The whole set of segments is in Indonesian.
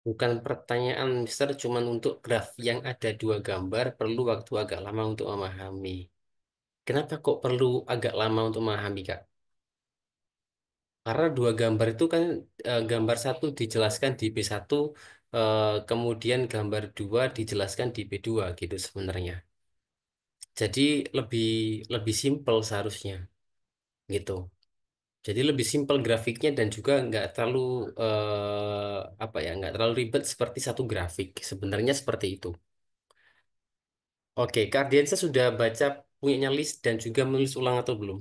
Bukan pertanyaan, Mister, cuman untuk graf yang ada dua gambar perlu waktu agak lama untuk memahami. Kenapa kok perlu agak lama untuk memahami, Kak? Karena dua gambar itu kan gambar satu dijelaskan di B1, kemudian gambar dua dijelaskan di B2 gitu sebenarnya. Jadi lebih lebih simpel seharusnya gitu. Jadi lebih simpel grafiknya dan juga nggak terlalu apa ya, nggak terlalu ribet seperti satu grafik. Sebenarnya seperti itu. Oke, Kak Ardiansa sudah baca punyanya list dan juga menulis ulang atau belum?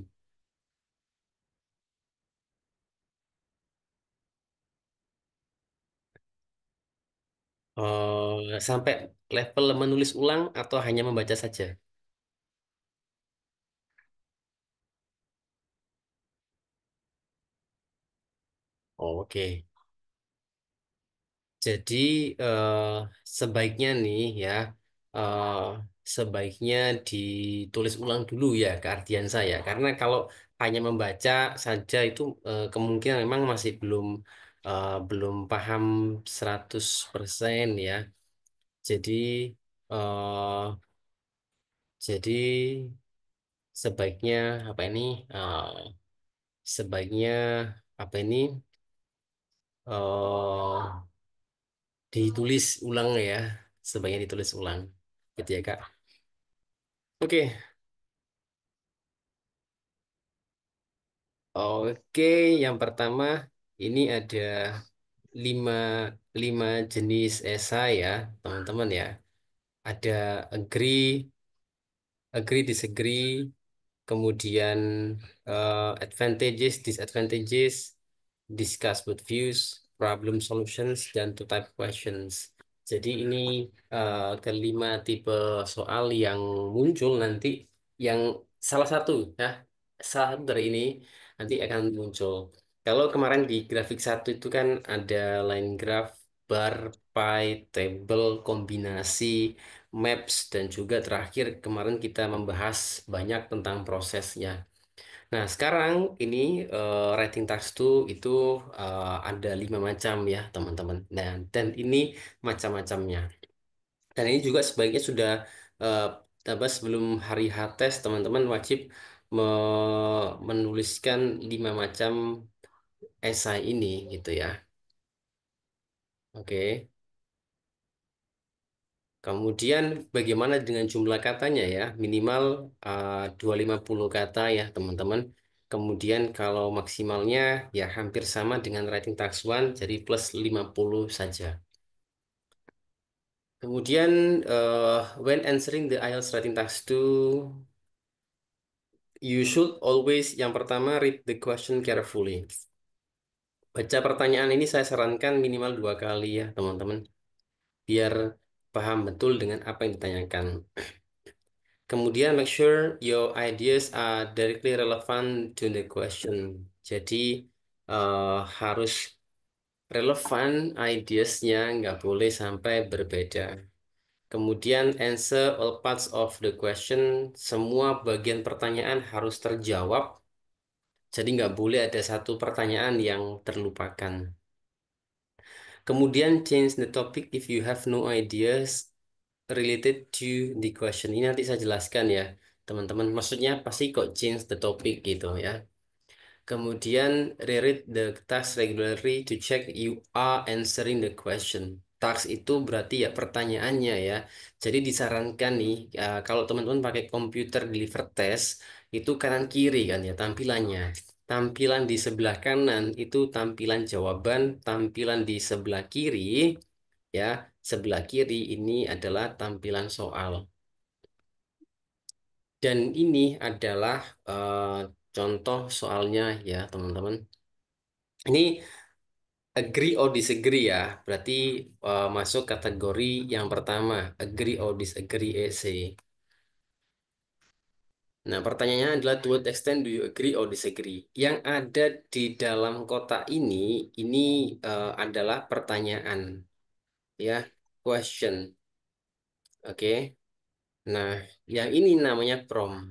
Sampai level menulis ulang atau hanya membaca saja? Oke. Jadi eh, sebaiknya nih ya, eh, sebaiknya ditulis ulang dulu ya ke artian saya. Karena kalau hanya membaca saja itu kemungkinan memang masih belum paham 100% ya. Jadi eh, jadi sebaiknya apa ini? Sebaiknya apa ini? eh Ditulis ulang ya, sebaiknya ditulis ulang, gitu ya Kak. Oke, oke. Yang pertama ini ada lima lima jenis esai ya, teman-teman ya. Ada agree, disagree, kemudian advantages, disadvantages, discuss with views, problem solutions, dan to type questions. Jadi ini kelima tipe soal yang muncul nanti, yang salah satu ya, salah satu dari ini nanti akan muncul. Kalau kemarin di grafik satu itu kan ada line graph, bar, pie, table, kombinasi, maps, dan juga terakhir kemarin kita membahas banyak tentang prosesnya. Nah, sekarang ini writing task itu ada 5 macam ya, teman-teman. Nah, dan ini macam-macamnya. Dan ini juga sebaiknya sudah eh, apa sebelum hari H tes, teman-teman wajib menuliskan 5 macam esai ini gitu ya. Oke. Kemudian bagaimana dengan jumlah katanya ya? Minimal 250 kata ya, teman-teman. Kemudian kalau maksimalnya ya hampir sama dengan writing task one, jadi plus 50 saja. Kemudian when answering the IELTS writing task two, you should always yang pertama read the question carefully. Baca pertanyaan ini saya sarankan minimal 2 kali ya, teman-teman, biar paham betul dengan apa yang ditanyakan. Kemudian make sure your ideas are directly relevant to the question. Jadi harus relevan ideasnya, nggak boleh sampai berbeda. Kemudian answer all parts of the question. Semua bagian pertanyaan harus terjawab. Jadi nggak boleh ada satu pertanyaan yang terlupakan. Kemudian change the topic if you have no ideas related to the question. Ini nanti saya jelaskan ya, teman-teman. Maksudnya pasti kok change the topic gitu ya. Kemudian reread the task regularly to check you are answering the question. Task itu berarti ya pertanyaannya ya. Jadi disarankan nih kalau teman-teman pakai komputer deliver test itu kanan kiri kan ya tampilannya. Tampilan di sebelah kanan itu tampilan jawaban, tampilan di sebelah kiri ya, sebelah kiri ini adalah tampilan soal. Dan ini adalah eh, contoh soalnya ya, teman-teman. Ini agree or disagree ya, berarti masuk kategori yang pertama, agree or disagree essay. Nah, pertanyaannya adalah to what extent do you agree or disagree? Yang ada di dalam kotak ini adalah pertanyaan ya, question. Oke. Nah, yang ini namanya prompt.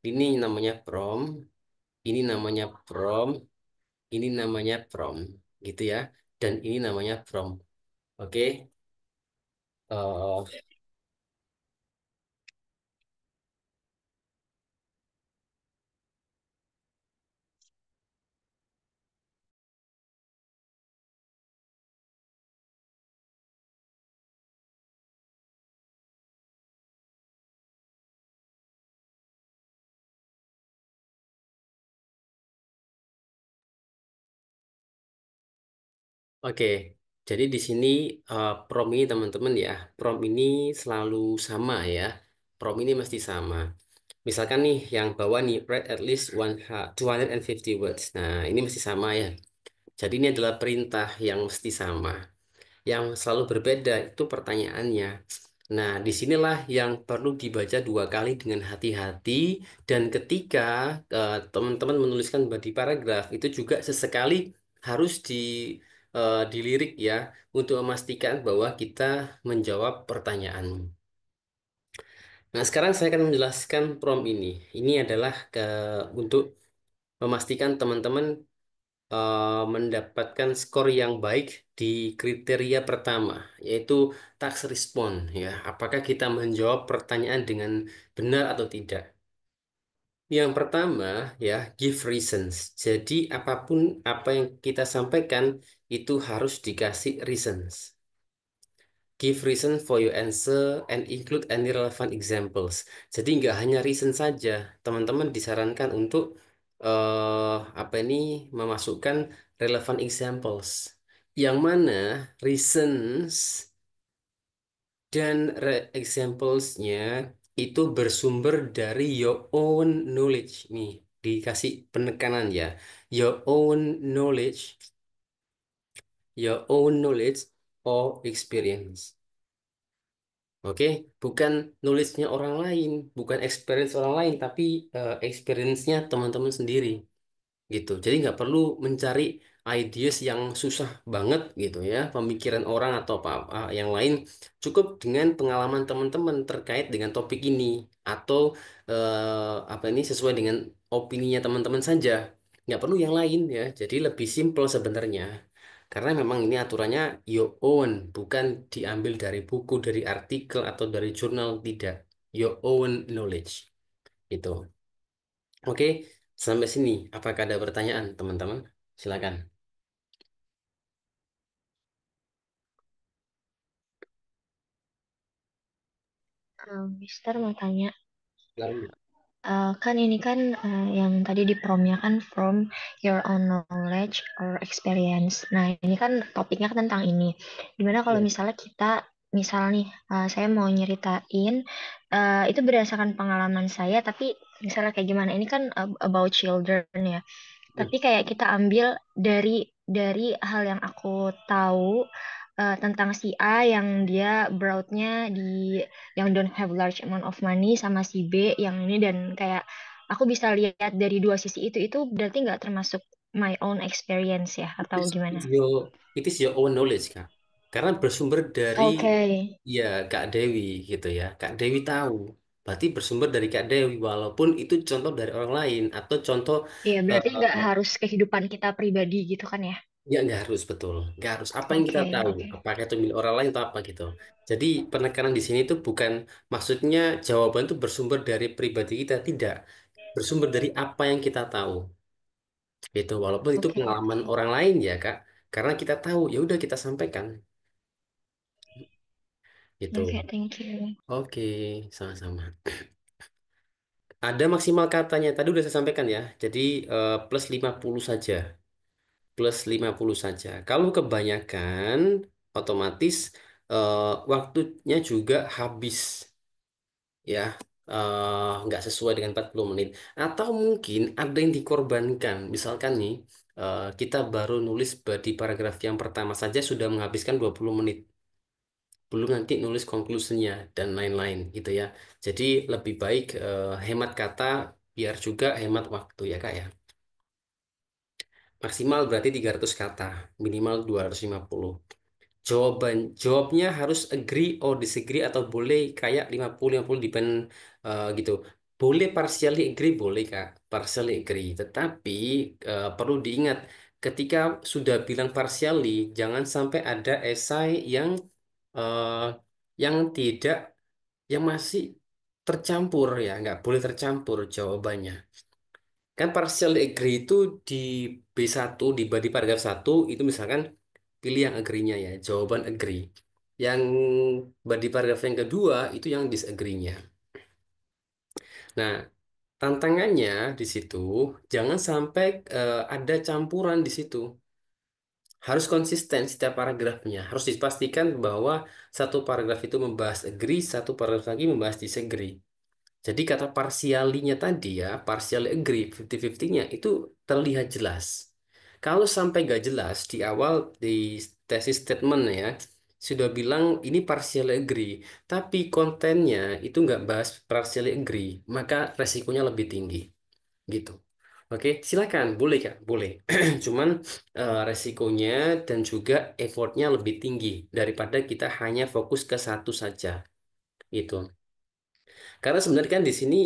Ini namanya prompt, ini namanya prompt, ini namanya prompt, gitu ya. Dan ini namanya prompt. Oke. Oke, jadi di sini prom ini teman-teman ya, prom ini selalu sama ya, prom ini mesti sama. Misalkan nih yang bawah nih, write at least 250 words. Nah, ini mesti sama ya. Jadi ini adalah perintah yang mesti sama. Yang selalu berbeda itu pertanyaannya. Nah, disinilah yang perlu dibaca dua kali dengan hati-hati dan ketika teman-teman menuliskan body paragraf itu juga sesekali harus dilirik ya untuk memastikan bahwa kita menjawab pertanyaan. Nah, sekarang saya akan menjelaskan prompt ini. Ini adalah untuk memastikan teman-teman mendapatkan skor yang baik di kriteria pertama, yaitu task respond ya. Apakah kita menjawab pertanyaan dengan benar atau tidak? Yang pertama ya, give reasons. Jadi apapun apa yang kita sampaikan itu harus dikasih reasons. Give reason for your answer and include any relevant examples. Jadi nggak hanya reason saja, teman-teman disarankan untuk apa ini memasukkan relevant examples. Yang mana reasons dan examples-nya itu bersumber dari your own knowledge. Nih, dikasih penekanan ya. Your own knowledge, your own knowledge or experience. Oke, bukan nulisnya orang lain, bukan experience orang lain, tapi experience-nya teman-teman sendiri gitu. Jadi nggak perlu mencari ideas yang susah banget gitu ya, pemikiran orang atau apa yang lain. Cukup dengan pengalaman teman-teman terkait dengan topik ini atau apa ini sesuai dengan opininya teman-teman saja. Nggak perlu yang lain ya. Jadi lebih simple sebenarnya. Karena memang ini aturannya your own, bukan diambil dari buku, dari artikel atau dari jurnal, tidak. Your own knowledge itu. Oke, sampai sini. Apakah ada pertanyaan, teman-teman? Silakan. Mister mau tanya, Lalu. kan ini kan yang tadi di promnya kan from your own knowledge or experience. Nah, ini kan topiknya kan tentang ini. Gimana kalau Ya. misalnya kita, misal nih, saya mau nyeritain, itu berdasarkan pengalaman saya, tapi misalnya kayak gimana? Ini kan about children ya. Hmm. Tapi kayak kita ambil dari hal yang aku tahu tentang si A yang dia broadnya di yang don't have large amount of money sama si B yang ini dan kayak aku bisa lihat dari dua sisi itu berarti nggak termasuk my own experience ya atau gimana? It's your, it is your own knowledge, Kak. Karena bersumber dari Oke, ya Kak Dewi gitu ya. Kak Dewi tahu. Berarti bersumber dari Kak Dewi, walaupun itu contoh dari orang lain atau contoh iya berarti nggak eh, harus kehidupan kita pribadi gitu kan ya? ya nggak harus betul, nggak harus apa yang kita Oke, tahu, oke, apakah itu milik orang lain atau apa gitu. Jadi penekanan di sini itu bukan maksudnya jawaban itu bersumber dari pribadi kita, tidak, bersumber dari apa yang kita tahu, gitu. Walaupun itu oke, pengalaman orang lain ya Kak, karena kita tahu ya udah kita sampaikan, gitu. oke, thank you. Oke, sama-sama. Ada maksimal katanya, tadi udah saya sampaikan ya. Jadi plus 50 saja. Plus 50 saja. Kalau kebanyakan, otomatis eh, waktunya juga habis. Ya, nggak sesuai dengan 40 menit. Atau mungkin ada yang dikorbankan. Misalkan nih, kita baru nulis di paragraf yang pertama saja sudah menghabiskan 20 menit. Belum nanti nulis konklusinya dan lain-lain gitu ya. Jadi lebih baik hemat kata biar juga hemat waktu ya Kak ya. Maksimal berarti 300 kata, minimal 250. Jawabnya harus agree or disagree atau boleh kayak 50-50 depend gitu. Boleh partially agree boleh Kak, partially agree. Tetapi perlu diingat ketika sudah bilang partially, jangan sampai ada esai eh, yang tidak, yang masih tercampur ya, nggak boleh tercampur jawabannya. Kan partially agree itu di B1, di paragraf 1, itu misalkan pilih yang agree-nya ya, jawaban agree. Yang body paragraf yang kedua, itu yang disagree-nya. Nah, tantangannya di situ, jangan sampai ada campuran di situ. Harus konsisten setiap paragrafnya. Harus dipastikan bahwa satu paragraf itu membahas agree, satu paragraf lagi membahas disagree. Jadi kata partialinya tadi ya, partially agree, 50-50-nya itu terlihat jelas. Kalau sampai nggak jelas di awal di tesis statement ya, sudah bilang ini partially agree, tapi kontennya itu nggak bahas partially agree, maka resikonya lebih tinggi gitu. Oke, silakan, boleh Kak, boleh. Cuman resikonya dan juga effortnya lebih tinggi daripada kita hanya fokus ke satu saja gitu. Karena sebenarnya kan di sini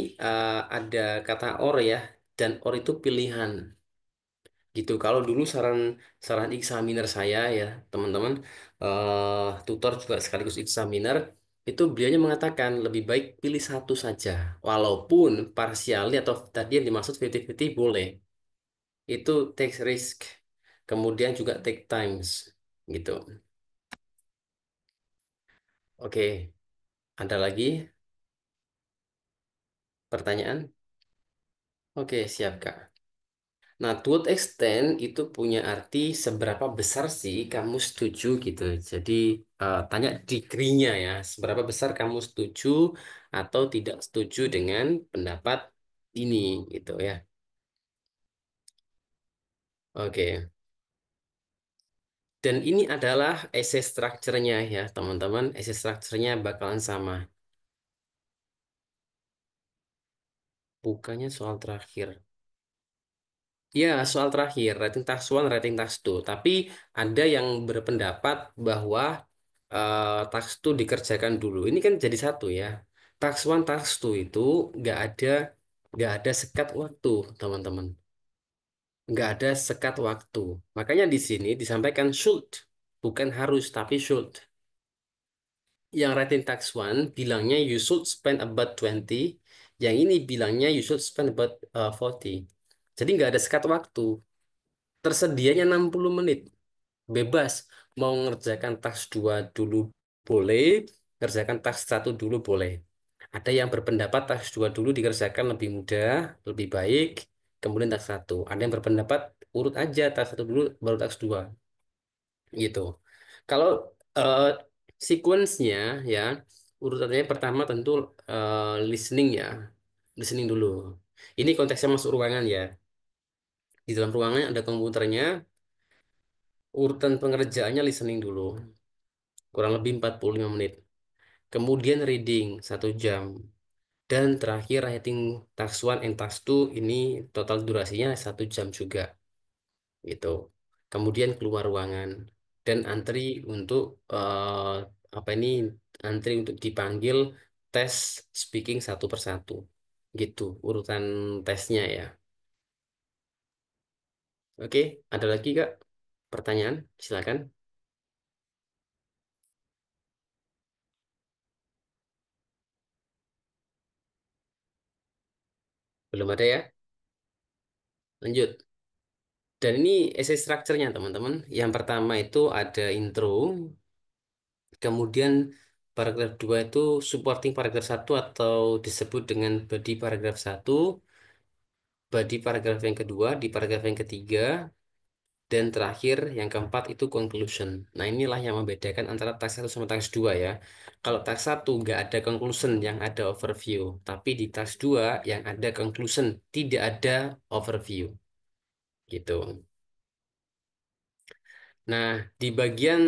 ada kata or ya, dan or itu pilihan gitu. Kalau dulu saran saran eksaminer saya ya teman-teman, tutor juga sekaligus eksaminer, itu beliaunya mengatakan lebih baik pilih satu saja. Walaupun parsialnya atau tadi yang dimaksud 50-50 boleh. Itu take risk, kemudian juga take times gitu. Oke, ada lagi pertanyaan? Oke, siap Kak. Nah, to what extent itu punya arti seberapa besar sih kamu setuju gitu. Jadi tanya degree-nya ya, seberapa besar kamu setuju atau tidak setuju dengan pendapat ini gitu ya. Oke. Dan ini adalah essay structure-nya ya, teman-teman. Essay structure-nya bakalan sama. Bukannya soal terakhir. Ya, soal terakhir, rating task one, rating task two. Tapi ada yang berpendapat bahwa task two dikerjakan dulu. Ini kan jadi satu ya. Task one, task two itu nggak ada nggak ada sekat waktu, teman-teman. Nggak ada sekat waktu. Makanya di sini disampaikan should, bukan harus, tapi should. Yang rating task one bilangnya you should spend about 20, yang ini bilangnya you should spend about 40. Jadi nggak ada sekat waktu. Tersedianya 60 menit. Bebas. Mau ngerjakan task 2 dulu boleh, ngerjakan task satu dulu boleh. Ada yang berpendapat task 2 dulu dikerjakan lebih mudah, lebih baik, kemudian task satu. Ada yang berpendapat urut aja task satu dulu, baru task 2 gitu. Kalau eh, sequence-nya ya, urutannya pertama tentu listening ya. Listening dulu. Ini konteksnya masuk ruangan ya. Di dalam ruangan ada komputernya, urutan pengerjaannya listening dulu, kurang lebih 45 menit. Kemudian reading 1 jam. Dan terakhir writing task one and task two ini total durasinya 1 jam juga gitu. Kemudian keluar ruangan dan antri untuk apa ini, antri untuk dipanggil tes speaking satu persatu gitu urutan tesnya ya. Oke, ada lagi Kak pertanyaan? Silakan. Belum ada ya? Lanjut. Dan ini essay structure-nya teman-teman. Yang pertama itu ada intro, kemudian paragraf 2 itu supporting paragraf satu atau disebut dengan body paragraf satu, body paragraf yang kedua, di paragraf yang ketiga, dan terakhir yang keempat itu conclusion. Nah inilah yang membedakan antara task satu sama task 2 ya. Kalau task satu nggak ada conclusion, yang ada overview. Tapi di task 2 yang ada conclusion, tidak ada overview. Gitu. Nah, di bagian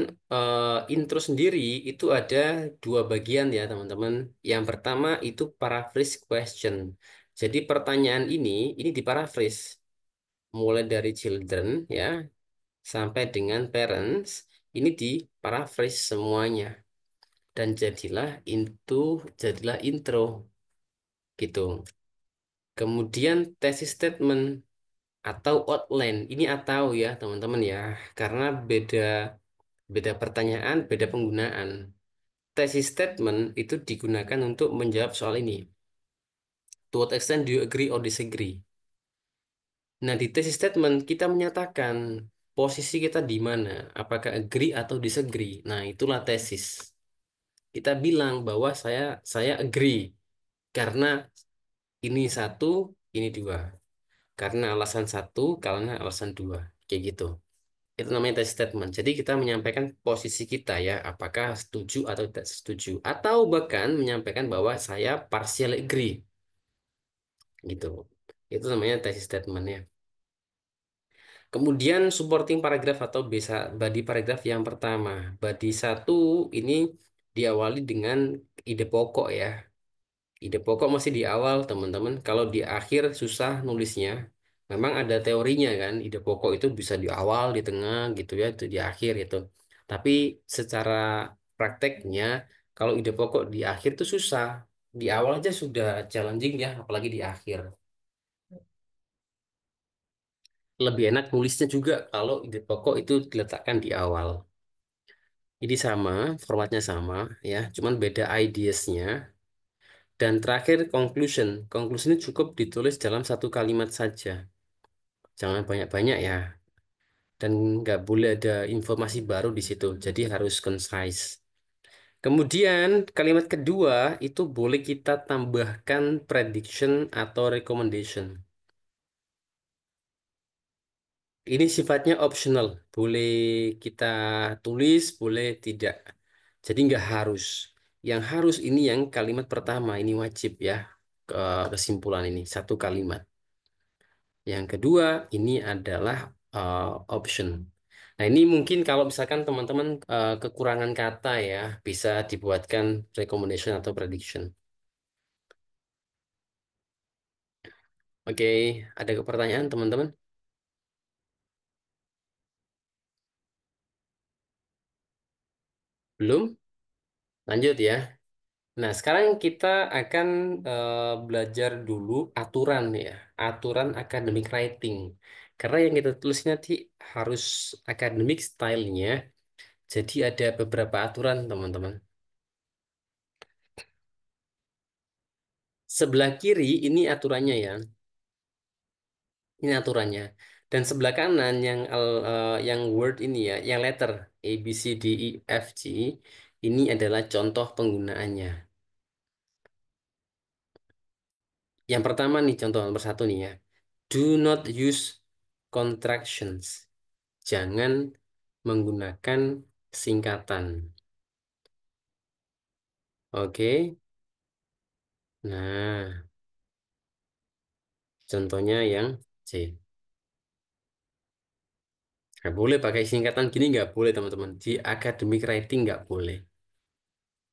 intro sendiri itu ada 2 bagian ya, teman-teman. Yang pertama itu paraphrase question. Jadi pertanyaan ini diparaphrase mulai dari children ya sampai dengan parents, ini diparaphrase semuanya dan jadilah intro gitu. Kemudian thesis statement. atau outline. Ini atau ya teman-teman ya, karena beda beda pertanyaan, beda penggunaan. Thesis statement itu digunakan untuk menjawab soal ini. To what extent do you agree or disagree? Nah, di thesis statement kita menyatakan posisi kita di mana, apakah agree atau disagree. Nah, itulah tesis. Kita bilang bahwa saya agree karena ini satu, ini dua. Karena alasan satu, karena alasan dua. Kayak gitu. Itu namanya tesis statement. Jadi kita menyampaikan posisi kita ya, apakah setuju atau tidak setuju. Atau bahkan menyampaikan bahwa saya partial agree. Gitu. Itu namanya tesis statement ya. Kemudian supporting paragraph atau body paragraph yang pertama. Body satu ini diawali dengan ide pokok ya. Ide pokok masih di awal teman-teman. Kalau di akhir susah nulisnya. Memang ada teorinya kan. Ide pokok itu bisa di awal, di tengah gitu ya, itu di akhir itu. Tapi secara prakteknya kalau ide pokok di akhir itu susah. Di awal aja sudah challenging ya, apalagi di akhir. Lebih enak nulisnya juga kalau ide pokok itu diletakkan di awal. Ini sama, formatnya sama ya, cuman beda ideasnya. Dan terakhir conclusion. Conclusion ini cukup ditulis dalam satu kalimat saja. Jangan banyak-banyak ya. Dan nggak boleh ada informasi baru di situ. Jadi harus concise. Kemudian kalimat kedua itu boleh kita tambahkan prediction atau recommendation. Ini sifatnya optional, boleh kita tulis, boleh tidak. Jadi nggak harus. Yang harus ini yang kalimat pertama, ini wajib ya, kesimpulan ini, satu kalimat. Yang kedua, ini adalah uh, option. Nah ini mungkin kalau misalkan teman-teman kekurangan kata ya, bisa dibuatkan recommendation atau prediction. Oke, ada pertanyaan teman-teman? Belum? Lanjut ya. Nah, sekarang kita akan belajar dulu aturan ya, aturan academic writing. Karena yang kita tulis nanti harus academic style-nya, jadi ada beberapa aturan, teman-teman. Sebelah kiri ini aturannya ya, ini aturannya. Dan sebelah kanan yang word ini ya, yang letter A, B, C, D, E, F, G, ini adalah contoh penggunaannya. Yang pertama nih, contoh nomor satu nih ya. Do not use contractions. Jangan menggunakan singkatan. Oke. Nah, contohnya yang C. Nggak boleh pakai singkatan gini, nggak boleh teman-teman. Di academic writing nggak boleh.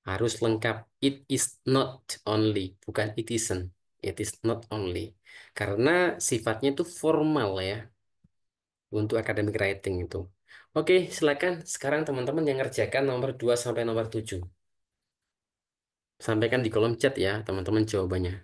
Harus lengkap. It is not only. Bukan it isn't. It is not only. Karena sifatnya itu formal ya. Untuk academic writing itu. Oke, silakan. Sekarang teman-teman yang ngerjakan nomor 2 sampai nomor 7. Sampaikan di kolom chat ya, teman-teman jawabannya.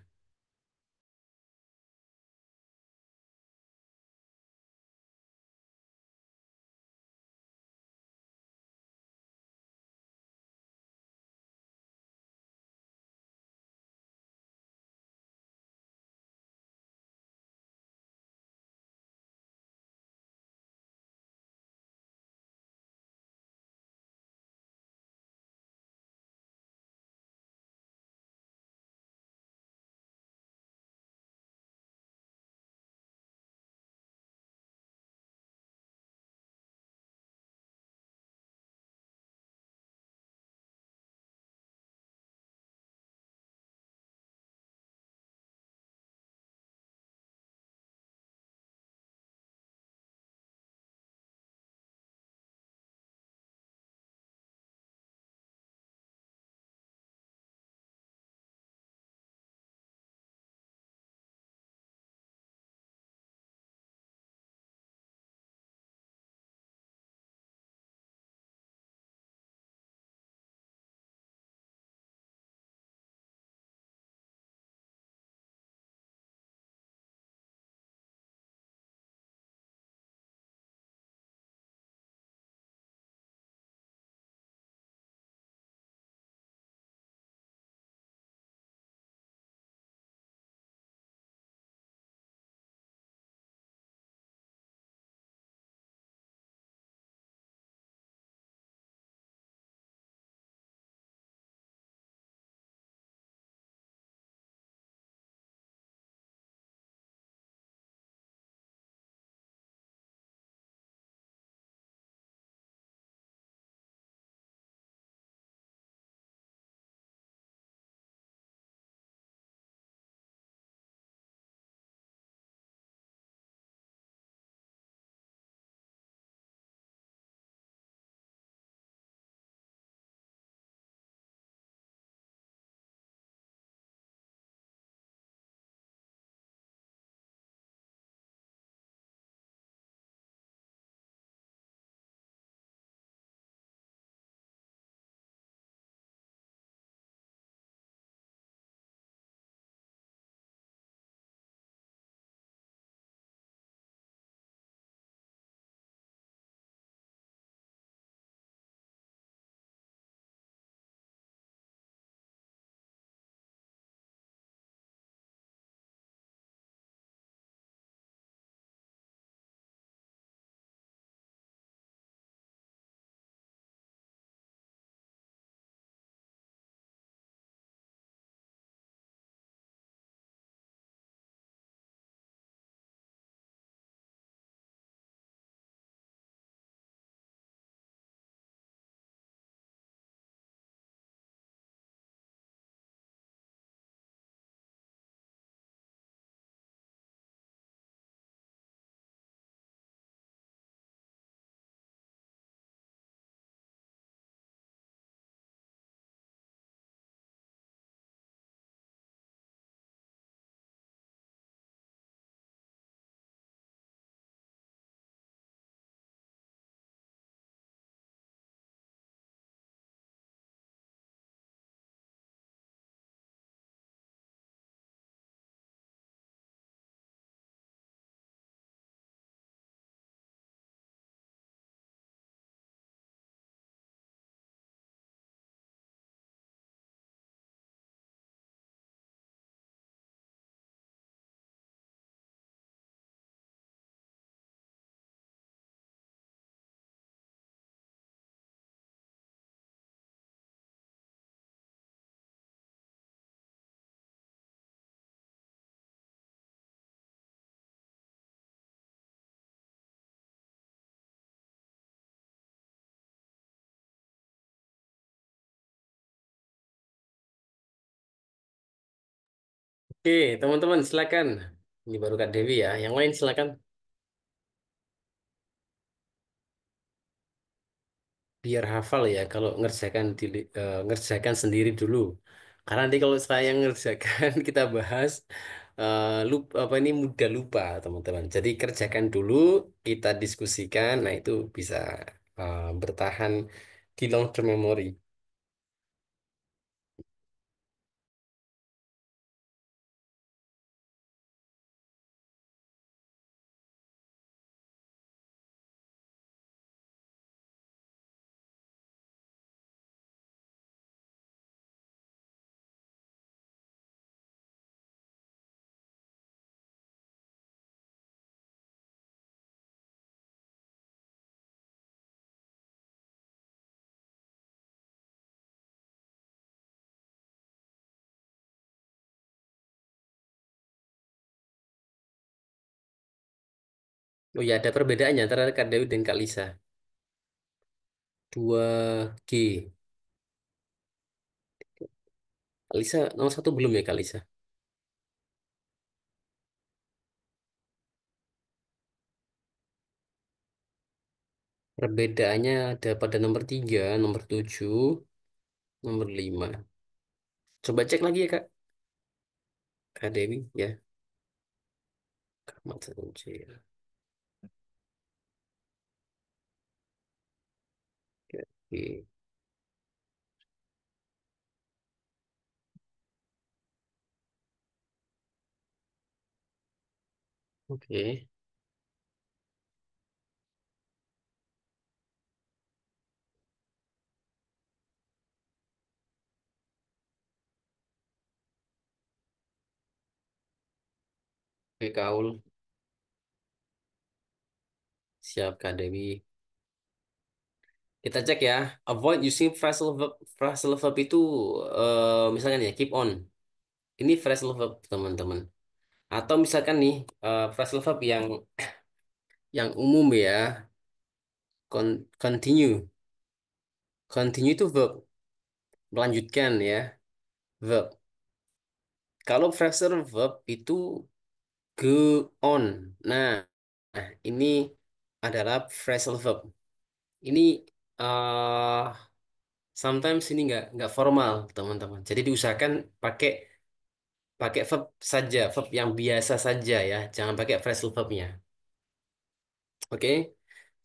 Oke, teman-teman silakan. Ini baru Kak Dewi ya. Yang lain silakan. Biar hafal ya kalau ngerjakan sendiri dulu. Karena nanti kalau saya ngerjakan kita bahas lupa apa ini mudah lupa teman-teman. Jadi kerjakan dulu, kita diskusikan. Nah, itu bisa bertahan di long term memory. Oh ya, ada perbedaannya antara Kak Dewi dan Kak Lisa. 2G. Kak Lisa nomor satu belum ya Kak Lisa? Perbedaannya ada pada nomor 3, nomor 7, nomor 5. Coba cek lagi ya Kak. Kak Dewi ya. Ahmad Sanjaya. Oke. Oke. Oke, Kaul. Siap Kak Dewi. Kita cek ya. Avoid using phrasal verb. Phrasal verb itu misalkan ya keep on. Ini phrasal verb teman-teman. Atau misalkan nih phrasal verb yang umum ya. Continue. Continue itu verb. Melanjutkan ya. Verb. Kalau phrasal verb itu go on. Nah, ini adalah phrasal verb. Ini eh sometimes ini nggak formal, teman-teman. Jadi diusahakan pakai pakai verb saja, verb yang biasa saja ya. Jangan pakai phrasal verbnya. Oke?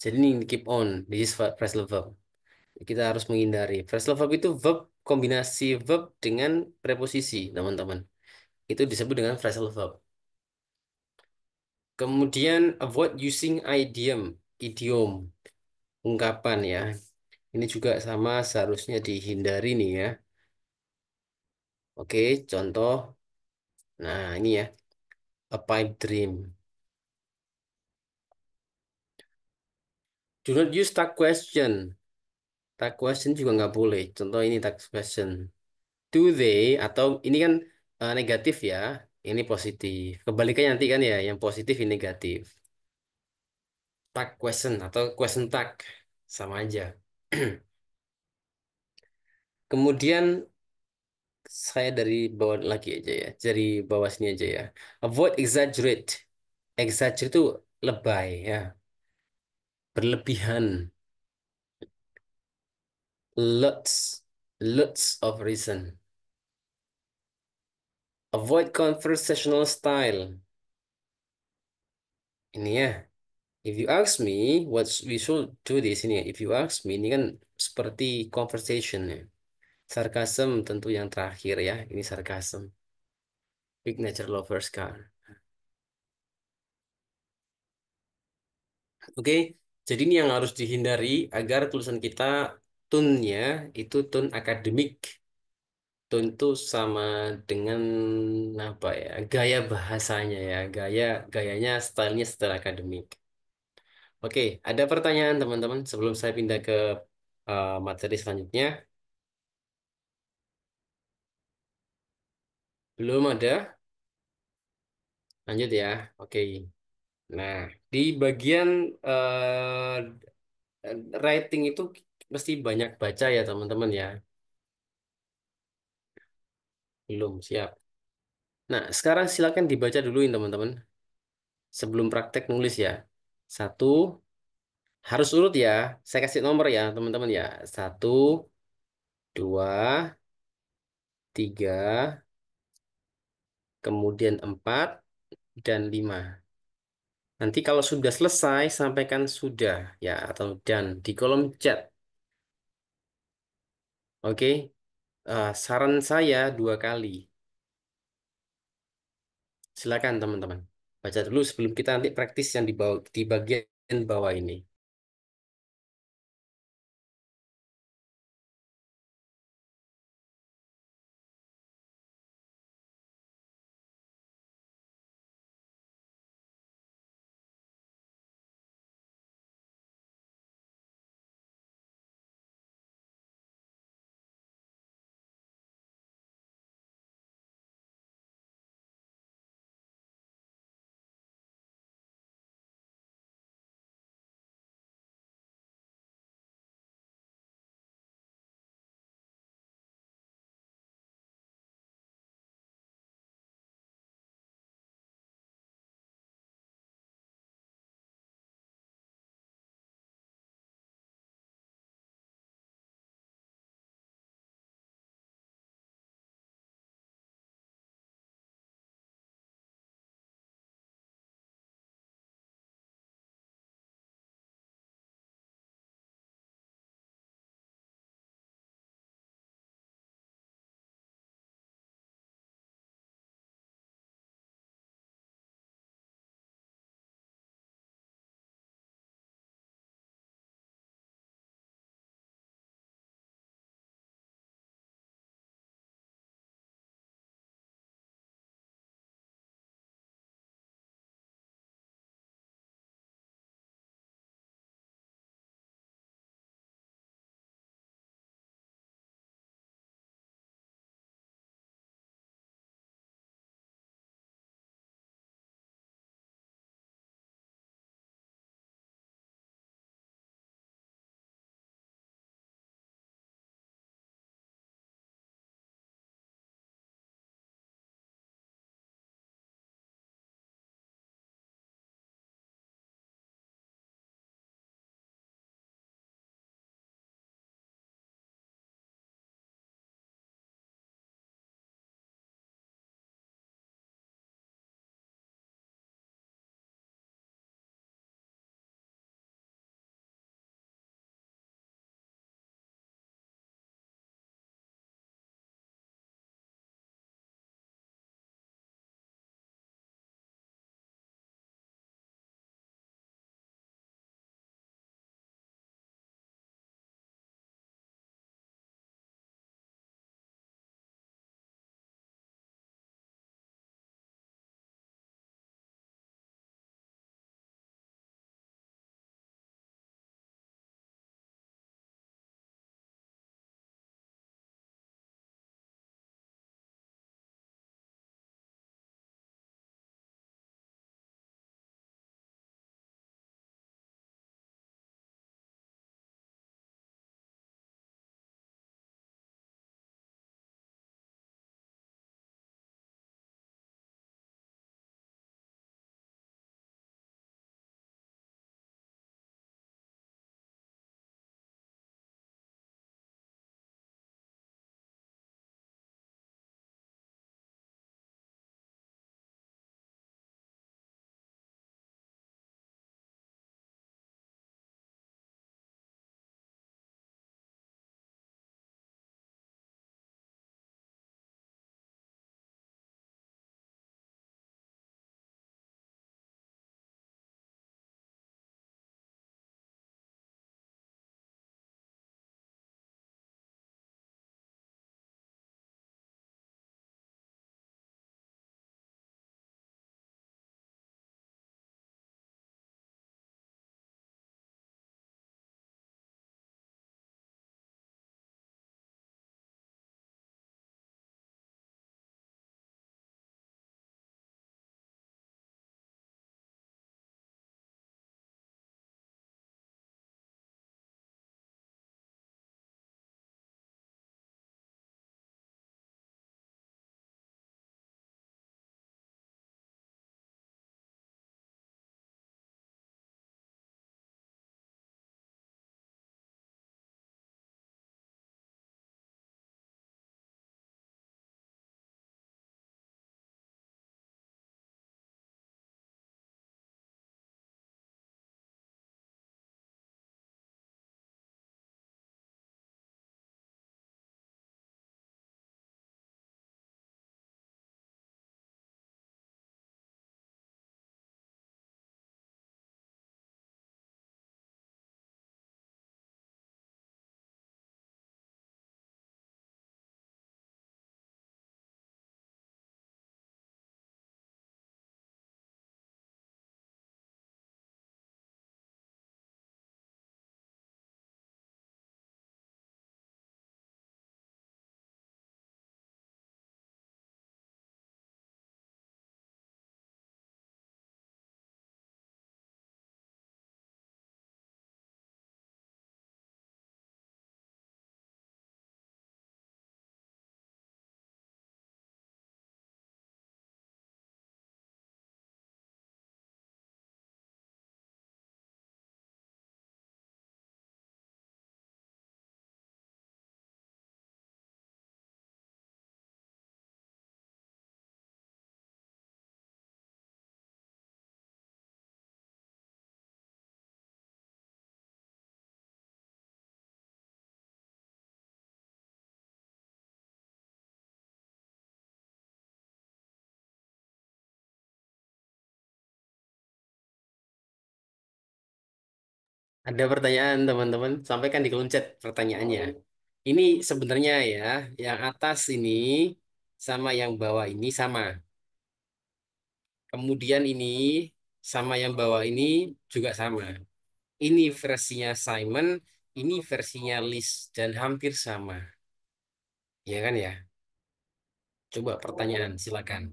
Jadi ini keep on. This is phrasal verb. Kita harus menghindari. Phrasal verb itu verb kombinasi verb dengan preposisi, teman-teman. Itu disebut dengan phrasal verb. Kemudian avoid using idiom, ungkapan ya. Ini juga sama seharusnya dihindari nih ya. Oke, contoh. Nah, ini ya, a pipe dream. Do not use tag question. Tag question juga nggak boleh. Contoh ini tag question. Do they, atau ini kan negatif ya. Ini positif. Kebalikannya nanti kan ya, yang positif ini negatif. Tag question atau question tag. Sama aja. Kemudian saya dari bawah lagi aja ya. Dari bawah sini aja ya. Avoid exaggerate. Exaggerate itu lebay ya. Berlebihan. Lots. Lots of reason. Avoid conversational style. Ini ya. If you ask me, what we should do this ini ya. If you ask me, ini kan seperti conversation ya. Sarcasm tentu yang terakhir ya. Ini sarcasm. Big nature lovers car. Oke, jadi ini yang harus dihindari agar tulisan kita tone-nya itu tone akademik. Tone itu sama dengan apa ya? Gaya bahasanya ya. Gayanya, stylenya style akademik. Oke, ada pertanyaan teman-teman sebelum saya pindah ke materi selanjutnya. Belum ada? Lanjut ya. Oke. Nah, di bagian writing itu mesti banyak baca ya teman-teman ya. Belum siap. Nah, sekarang silakan dibaca dulu ini teman-teman. Sebelum praktek nulis ya. Satu, harus urut ya. Saya kasih nomor ya teman-teman ya. Satu, dua, tiga, kemudian empat, dan lima. Nanti kalau sudah selesai, sampaikan sudah ya atau dan di kolom chat. Oke. Saran saya 2 kali. Silakan teman-teman. Baca dulu sebelum kita nanti praktis yang di bagian bawah ini. Ada pertanyaan teman-teman, sampaikan di kolom chat pertanyaannya. Ini sebenarnya ya, yang atas ini sama yang bawah ini sama. Kemudian ini sama yang bawah ini juga sama. Ini versinya Simon, ini versinya Liz dan hampir sama. Ya kan ya? Coba pertanyaan, silakan.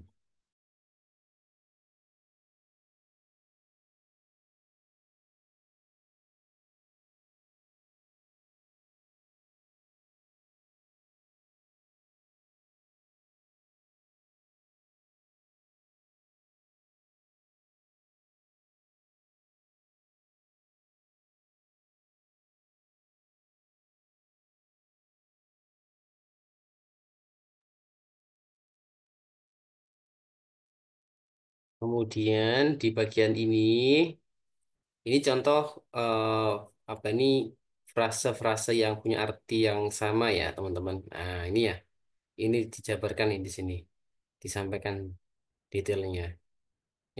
Kemudian di bagian ini contoh apa ini frase-frase yang punya arti yang sama ya teman-teman. Nah ini ya, ini dijabarkan nih di sini, disampaikan detailnya.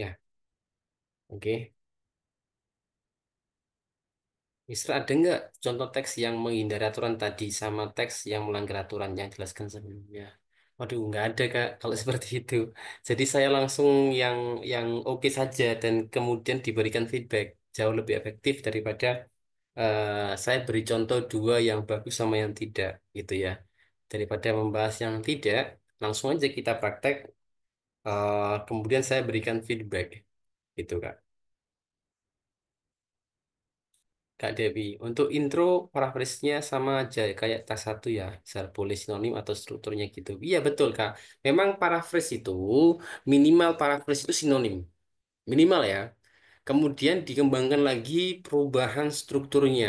Ya, oke. Misra, ada nggak contoh teks yang menghindari aturan tadi sama teks yang melanggar aturan yang jelaskan sebelumnya? Waduh, nggak ada Kak kalau seperti itu. Jadi saya langsung yang oke saja dan kemudian diberikan feedback jauh lebih efektif daripada saya beri contoh dua yang bagus sama yang tidak gitu ya. Daripada membahas yang tidak, langsung aja kita praktek. Kemudian saya berikan feedback gitu Kak. Kak Dewi, untuk intro paraphrase-nya sama aja kayak tas satu ya, misal boleh sinonim atau strukturnya gitu. Iya betul Kak, memang paraphrase itu minimal paraphrase itu sinonim, minimal ya. Kemudian dikembangkan lagi perubahan strukturnya.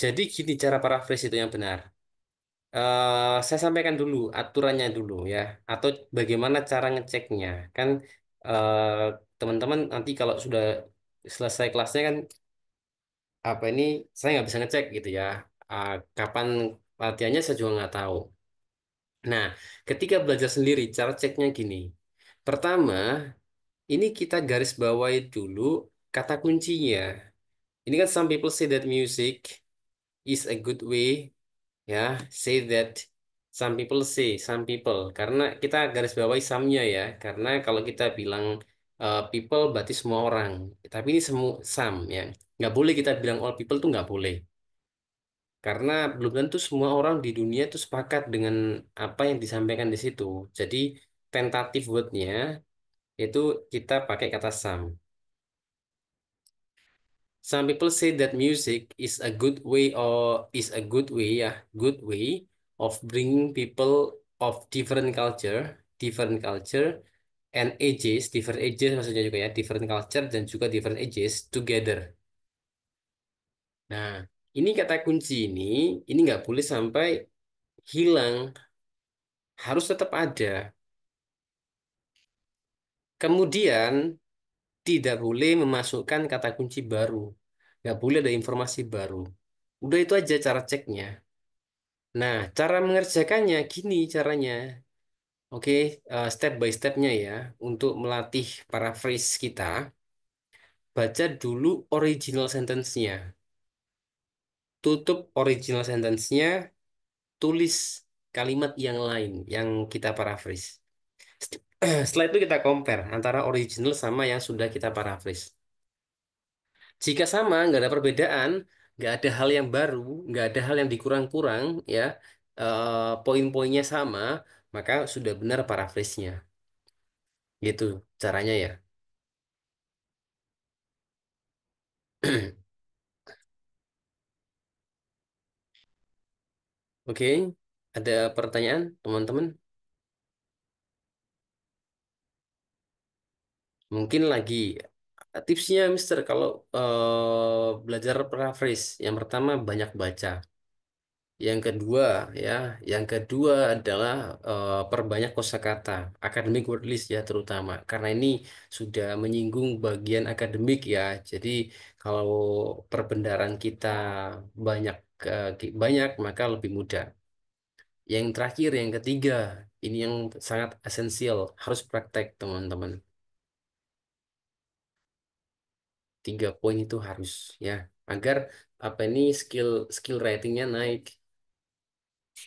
Jadi gini cara paraphrase itu yang benar. Saya sampaikan dulu aturannya dulu ya, atau bagaimana cara ngeceknya. Kan eh, teman-teman nanti kalau sudah selesai kelasnya kan apa ini saya nggak bisa ngecek gitu ya. Kapan latihannya saya juga nggak tahu. Nah, ketika belajar sendiri, cara ceknya gini. Pertama, ini kita garis bawahi dulu kata kuncinya. Ini kan some people say that music is a good way, ya. Say that some people. Karena kita garis bawahi some-nya ya. Karena kalau kita bilang people berarti semua orang. Tapi ini semua some ya. Nggak boleh kita bilang all people tuh nggak boleh. Karena belum tentu semua orang di dunia itu sepakat dengan apa yang disampaikan di situ. Jadi tentatif wordnya itu kita pakai kata some. Some people say that music is a good way or is a good way ya, good way of bringing people of different culture and different ages maksudnya juga ya, different culture dan juga different ages together. Nah, ini kata kunci ini nggak boleh sampai hilang, harus tetap ada. Kemudian tidak boleh memasukkan kata kunci baru. Nggak boleh ada informasi baru. Udah itu aja cara ceknya. Nah, cara mengerjakannya gini caranya. Oke, step by stepnya ya. Untuk melatih paraphrase kita, baca dulu original sentence-nya. Tutup original sentence-nya, tulis kalimat yang lain yang kita paraphrase. Setelah itu kita compare antara original sama yang sudah kita paraphrase. Jika sama, nggak ada perbedaan, nggak ada hal yang baru, nggak ada hal yang dikurang-kurang, ya, poin-poinnya sama, maka sudah benar paraphrase-nya. Gitu caranya ya. Oke, ada pertanyaan, teman-teman? Mungkin lagi tipsnya, Mister, kalau belajar paraphrase, yang pertama banyak baca. Yang kedua ya, yang kedua adalah perbanyak kosakata, academic word list ya terutama, karena ini sudah menyinggung bagian akademik ya. Jadi kalau perbendaharaan kita banyak banyak maka lebih mudah. Yang terakhir, yang ketiga, ini yang sangat esensial, harus praktek teman-teman. 3 poin itu harus ya, agar apa ini skill skill writingnya naik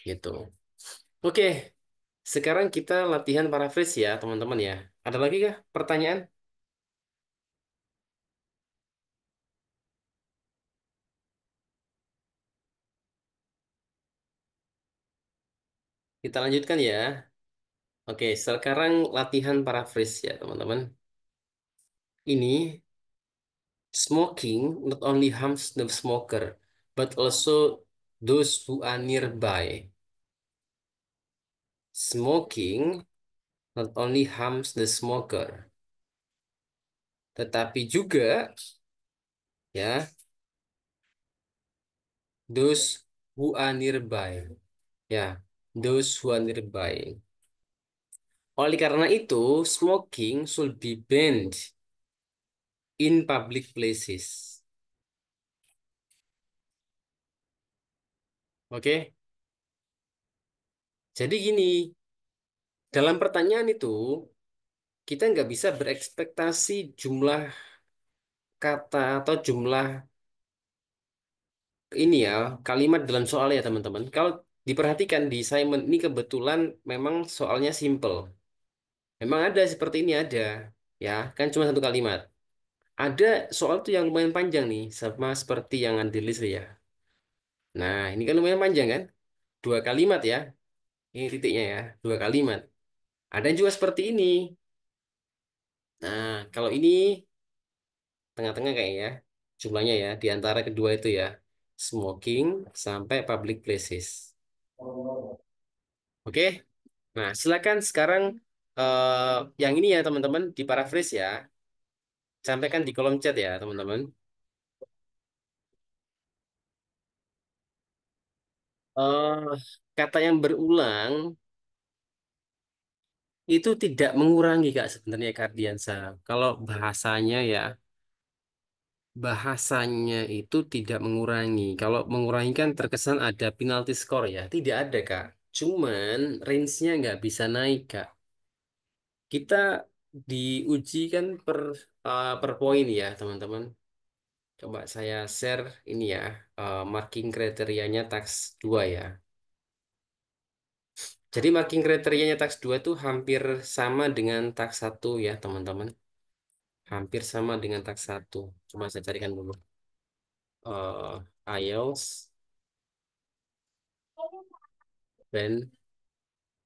gitu. Oke, sekarang kita latihan paraphrase ya teman-teman ya. Ada lagi kah pertanyaan? Kita lanjutkan ya. Oke, sekarang latihan paraphrase ya teman-teman. Ini smoking not only harms the smoker, but also those who are nearby. Smoking not only harms the smoker, tetapi juga ya those who are nearby. Ya, those who are nearby. Oleh karena itu, smoking should be banned in public places. Oke, jadi gini, dalam pertanyaan itu kita nggak bisa berekspektasi jumlah kata atau jumlah ini ya kalimat dalam soalnya ya teman-teman. Kalau diperhatikan di Simon ini kebetulan memang soalnya simple. Memang ada seperti ini ada, ya kan cuma satu kalimat. Ada soal tuh yang lumayan panjang nih, sama seperti yang Andi list ya. Nah ini kan lumayan panjang kan, 2 kalimat ya. Ini titiknya ya, 2 kalimat. Ada yang juga seperti ini. Nah kalau ini tengah-tengah kayaknya ya, jumlahnya ya di antara kedua itu ya, smoking sampai public places. Oke. Nah, silakan sekarang yang ini ya teman-teman di paraphrase ya. Sampaikan di kolom chat ya teman-teman. eh Kata yang berulang itu tidak mengurangi Kak sebenarnya Kardiansa. Kalau bahasanya ya, bahasanya itu tidak mengurangi. Kalau mengurangi kan terkesan ada penalty score ya. Tidak ada Kak. Cuman range-nya nggak bisa naik Kak. Kita diuji kan per poin ya teman-teman. Coba saya share ini ya, marking kriterianya tax 2 ya. Jadi marking kriterianya tax 2 itu hampir sama dengan tax 1 ya, teman-teman. Hampir sama dengan tax 1. Coba saya carikan dulu. IELTS, then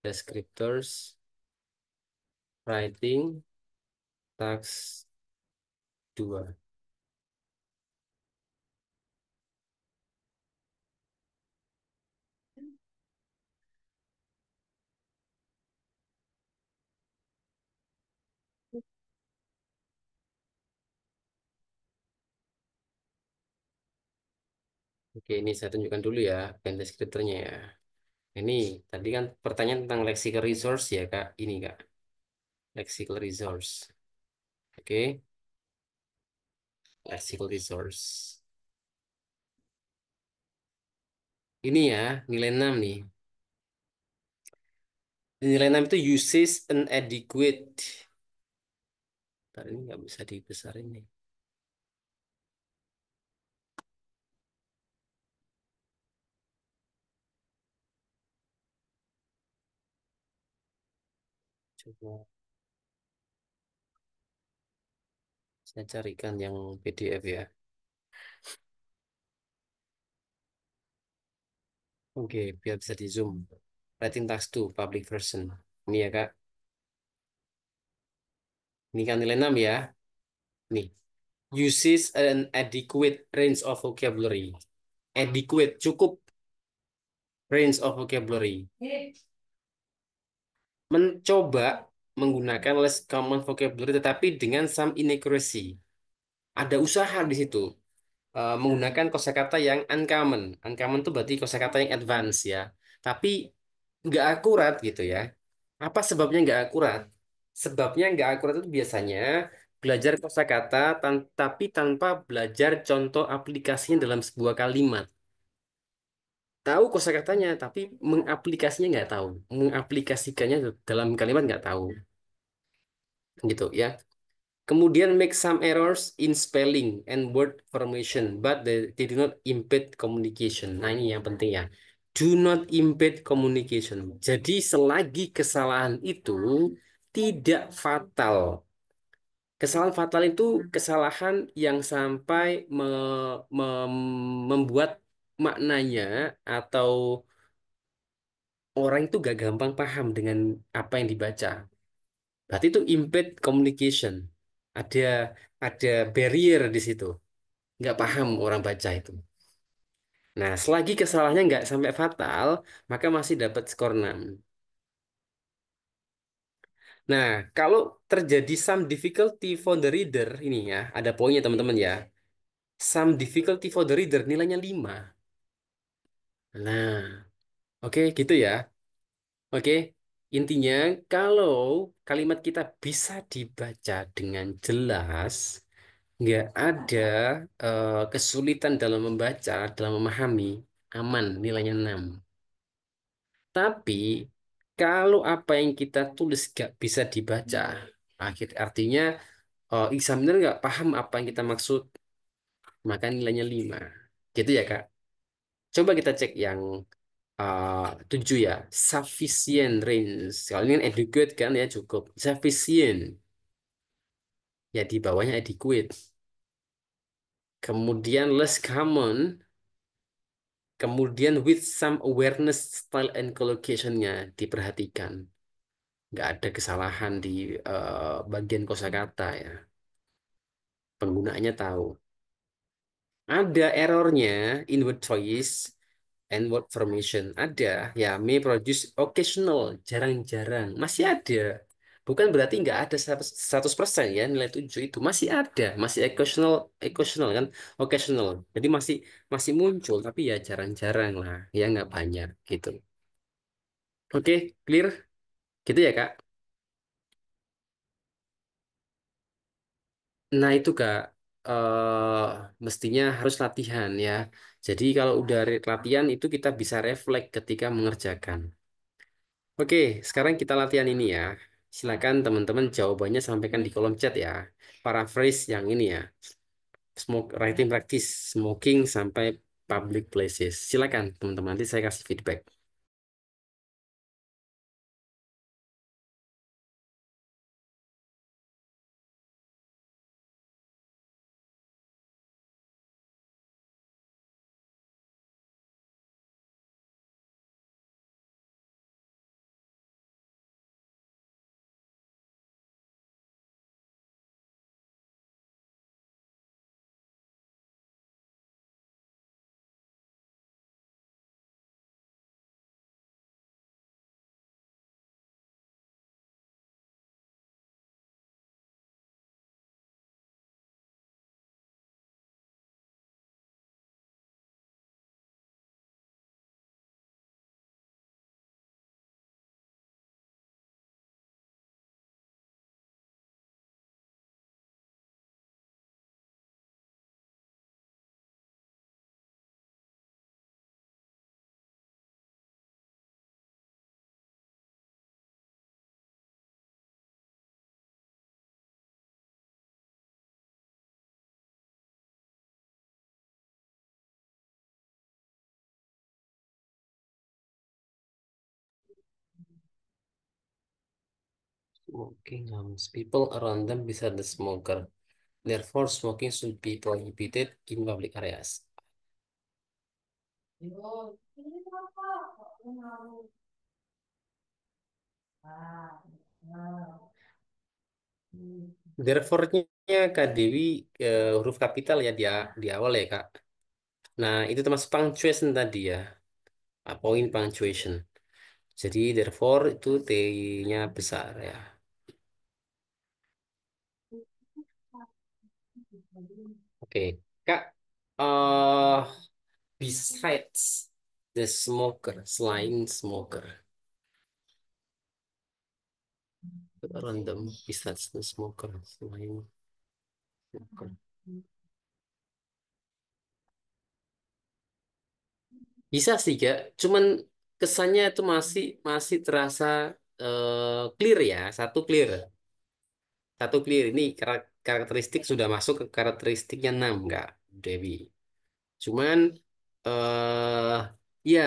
descriptors, writing, tax 2. Oke, ini saya tunjukkan dulu ya, dan deskriptornya ya. Ini tadi kan pertanyaan tentang lexical resource ya, Kak. Ini, Kak. Lexical resource. Oke, lexical resource. Ini ya, nilai 6 nih. Nilai 6 itu uses inadequate. Ntar ini nggak bisa dibesarin nih. Coba saya carikan yang PDF ya. Oke, biar bisa di zoom. Writing task 2, public version. Ini ya Kak. Ini kan nilai 6 ya. Nih. Uses an adequate range of vocabulary. Adequate, cukup range of vocabulary. Mencoba menggunakan less common vocabulary tetapi dengan some inaccuracy. Ada usaha di situ. Menggunakan kosakata yang uncommon. Uncommon itu berarti kosakata yang advance ya. Tapi nggak akurat gitu ya. Apa sebabnya nggak akurat? Sebabnya nggak akurat itu biasanya belajar kosakata tapi tanpa belajar contoh aplikasinya dalam sebuah kalimat. Tahu kosakatanya tapi mengaplikasinya nggak tahu. Mengaplikasikannya dalam kalimat nggak tahu. Gitu ya. Kemudian make some errors in spelling and word formation, but they do not impede communication. Nah, ini yang penting ya. Do not impede communication. Jadi selagi kesalahan itu tidak fatal. Kesalahan fatal itu kesalahan yang sampai membuat maknanya atau orang itu gak gampang paham dengan apa yang dibaca. Berarti itu impede communication. Ada ada barrier di situ. Nggak paham orang baca itu. Nah, selagi kesalahannya nggak sampai fatal, maka masih dapat skor 6. Nah, kalau terjadi some difficulty for the reader, ini ya, ada poinnya teman-teman ya. Some difficulty for the reader, nilainya 5. Nah, oke gitu ya. Oke, intinya kalau kalimat kita bisa dibaca dengan jelas, nggak ada kesulitan dalam membaca, dalam memahami, aman nilainya 6. Tapi kalau apa yang kita tulis nggak bisa dibaca, artinya examiner nggak paham apa yang kita maksud, maka nilainya 5. Gitu ya, Kak. Coba kita cek yang 7 ya. Sufficient range. Kalau ini kan adequate kan ya cukup. Sufficient. Ya di bawahnya adequate. Kemudian less common. Kemudian with some awareness style and collocation-nya diperhatikan. Nggak ada kesalahan di bagian kosakata ya. Penggunaannya tahu. Ada errornya in word choice and word formation. Ada ya may produce occasional, jarang-jarang. Masih ada. Bukan berarti nggak ada 100% ya nilai 7 itu. Masih ada. Masih occasional, occasional kan. Occasional. Jadi masih masih muncul tapi ya jarang-jarang lah. Ya nggak banyak gitu. Oke, clear? Gitu ya, Kak? Nah itu Kak, mestinya harus latihan ya. Jadi kalau udah latihan itu kita bisa refleks ketika mengerjakan. Oke, sekarang kita latihan ini ya. Silakan teman-teman jawabannya sampaikan di kolom chat ya. Paraphrase yang ini ya. Smoke writing practice, smoking sampai public places. Silakan teman-teman, nanti saya kasih feedback. Smoking harms people around them besides the smoker. Therefore, smoking should be prohibited in public areas. Therefore-nya Kak Dewi huruf kapital ya di awal ya Kak. Nah itu termasuk punctuation tadi ya, poin punctuation. Jadi therefore itu T-nya besar ya. Oke Kak, eh besides the smoker, selain smoker, random besides the smoker, selain smoker. Bisa sih Kak, cuman kesannya itu masih masih terasa clear ya, satu clear. Satu clear ini karakteristik sudah masuk ke karakteristiknya 6 nggak, Dewi? Cuman ya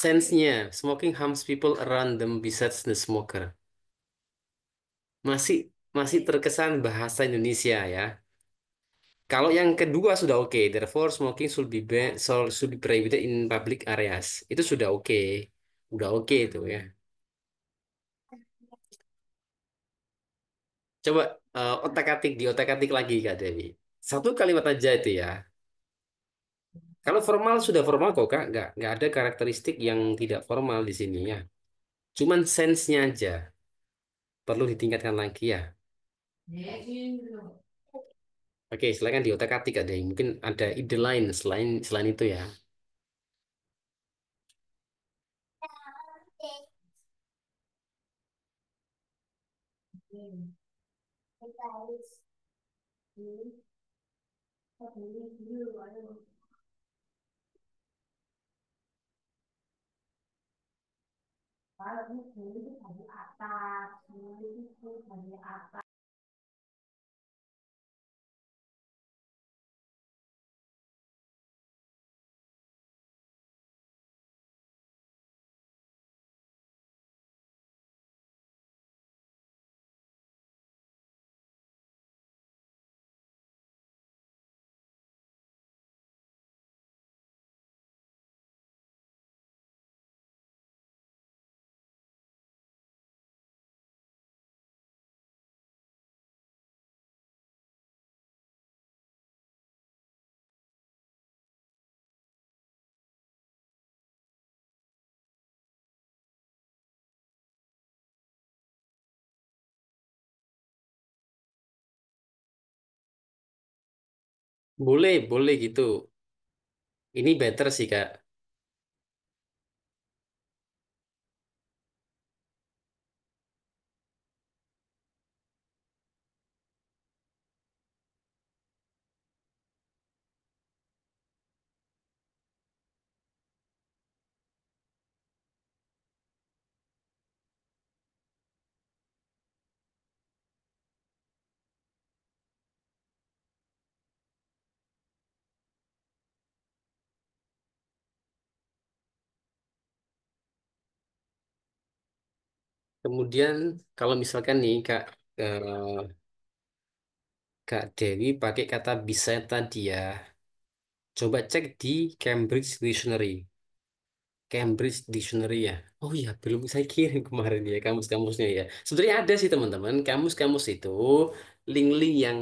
sense-nya smoking harms people around them besides the smoker. Masih masih terkesan bahasa Indonesia ya. Kalau yang kedua sudah oke, therefore smoking should be prohibited in public areas. Itu sudah oke. Udah oke itu ya. Coba otak-atik di otak-atik lagi Kak Dewi. Satu kalimat aja itu ya. Kalau formal sudah formal kok Kak, nggak ada karakteristik yang tidak formal di sini ya. Cuman sense-nya aja perlu ditingkatkan lagi ya. Oke, silakan di otak-atik Kak Dewi. Mungkin ada ide lain selain selain itu ya. Boleh, boleh gitu. Ini better sih Kak. Kemudian kalau misalkan nih Kak Dewi pakai kata bisa tadi ya. Coba cek di Cambridge Dictionary. Cambridge Dictionary ya. Oh iya, belum saya kirim kemarin ya kamus-kamusnya ya. Sebenarnya ada sih teman-teman, kamus-kamus itu, link-link yang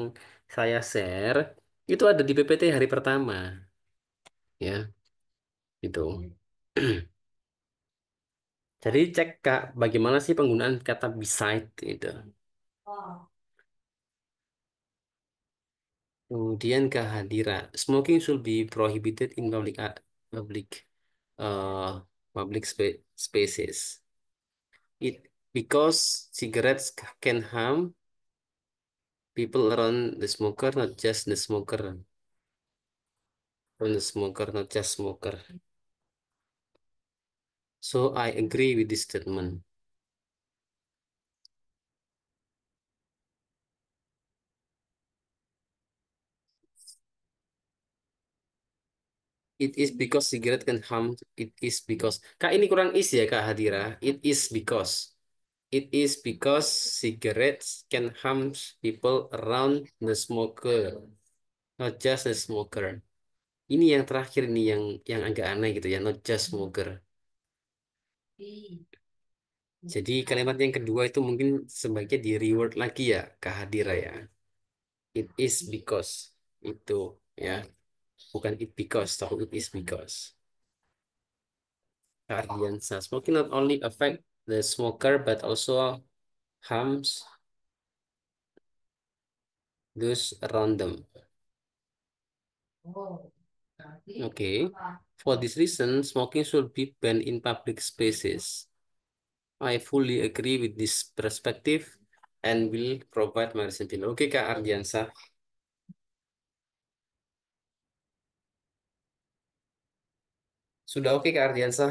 saya share itu ada di PPT hari pertama ya, itu. Jadi cek Kak, bagaimana sih penggunaan kata beside itu. Kemudian kehadiran. Smoking should be prohibited in public uh, spaces. It because cigarettes can harm people around the smoker, not just the smoker. From the smoker, not just smoker. So I agree with this statement. It is because cigarette can harm. It is because. Kak ini kurang is ya Kak Hadira. It is because. It is because cigarettes can harm people around the smoker, not just the smoker. Ini yang terakhir ini yang agak aneh gitu ya, not just smoker. Jadi kalimat yang kedua itu mungkin sebaiknya di reword lagi ya, kehadiran ya. It is because itu ya, bukan it because, tapi it is because. Kardiansa. Smoking not only affect the smoker but also harms those around them. Okay. For this reason, smoking should be banned in public spaces. I fully agree with this perspective and will provide my recent opinion. Oke, Kak Ardiansa. Sudah oke, Kak Ardiansa?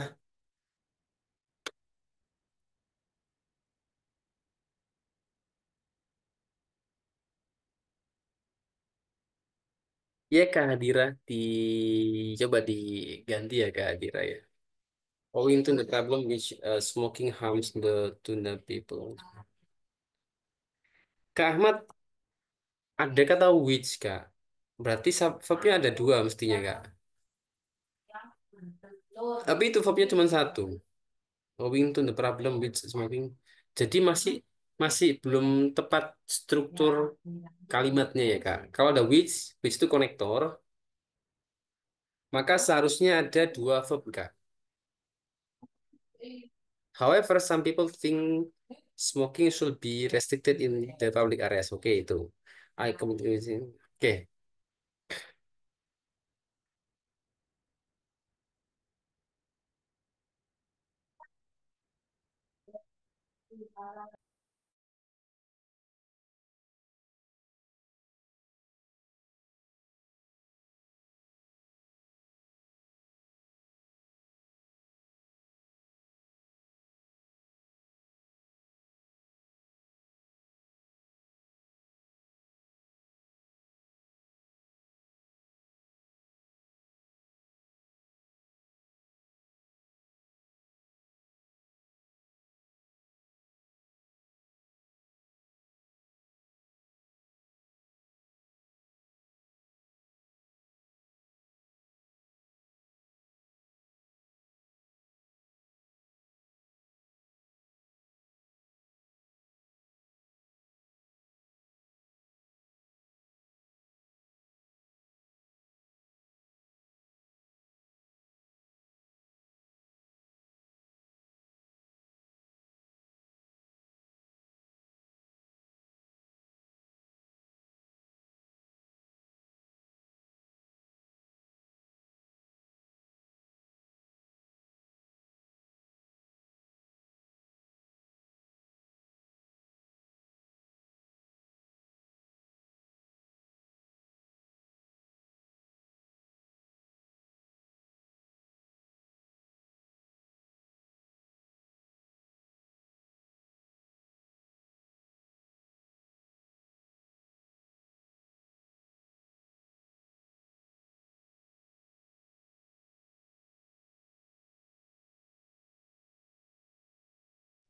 Ya Kak Hadira, coba diganti ya Kak Hadira ya. Owing to the problem which smoking harms the people. Kak Ahmad, ada kata which Kak. Berarti verbnya ada dua mestinya Kak. Tapi itu verbnya cuma satu. Owing to the problem with smoking. Jadi masih masih belum tepat struktur kalimatnya ya Kak. Kalau ada which itu konektor, maka seharusnya ada dua verb Kak. However, some people think smoking should be restricted in the public areas. Oke, itu. I completely. Oke,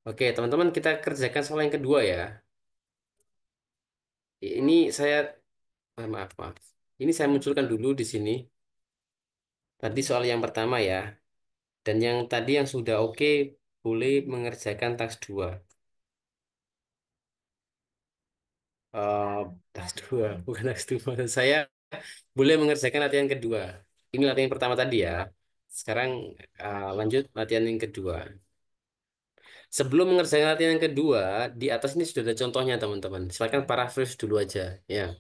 oke, teman-teman kita kerjakan soal yang kedua ya. Ini saya, maaf, maaf. Ini saya munculkan dulu di sini. Tadi soal yang pertama ya. Dan yang tadi yang sudah oke, boleh mengerjakan task 2. Eh task 2, bukan task 2. Saya boleh mengerjakan latihan kedua. Ini latihan pertama tadi ya. Sekarang lanjut latihan yang kedua. Sebelum mengerjakan latihan yang kedua, di atas ini sudah ada contohnya teman-teman. Silakan paraphrase dulu aja. Ya,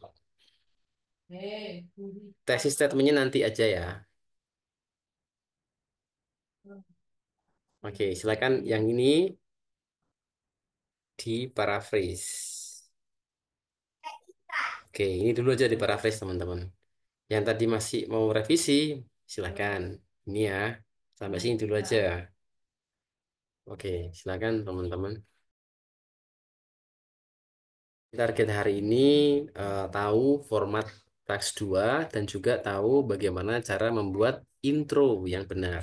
tesis statementnya nanti aja ya. Oke, silakan yang ini di paraphrase. Oke, ini dulu aja di paraphrase teman-teman. Yang tadi masih mau revisi, silakan. Ini ya, sampai sini dulu aja. Oke, silakan teman-teman. Target hari ini tahu format taks 2 dan juga tahu bagaimana cara membuat intro yang benar.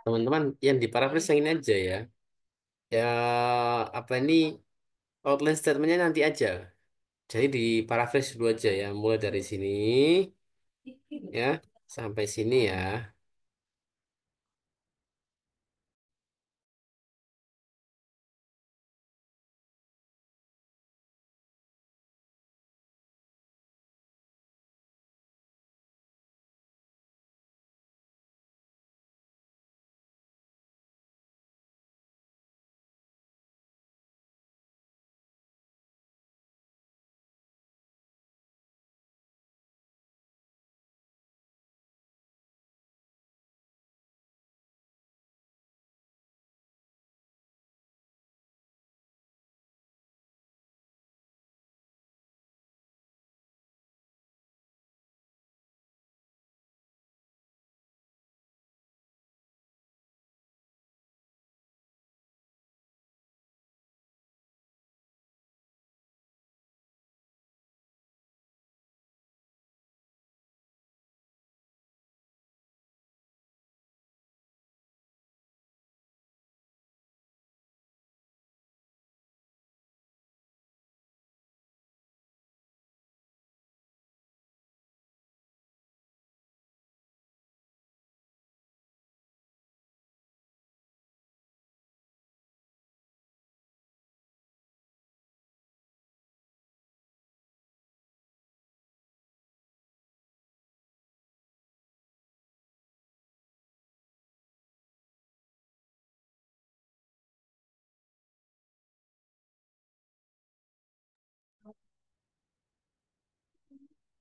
teman-teman yang diparaphrase yang ini aja ya. Ya apa ini outline statementnya nanti aja. Jadi diparaphrase dulu aja ya. Mulai dari sini ya sampai sini ya.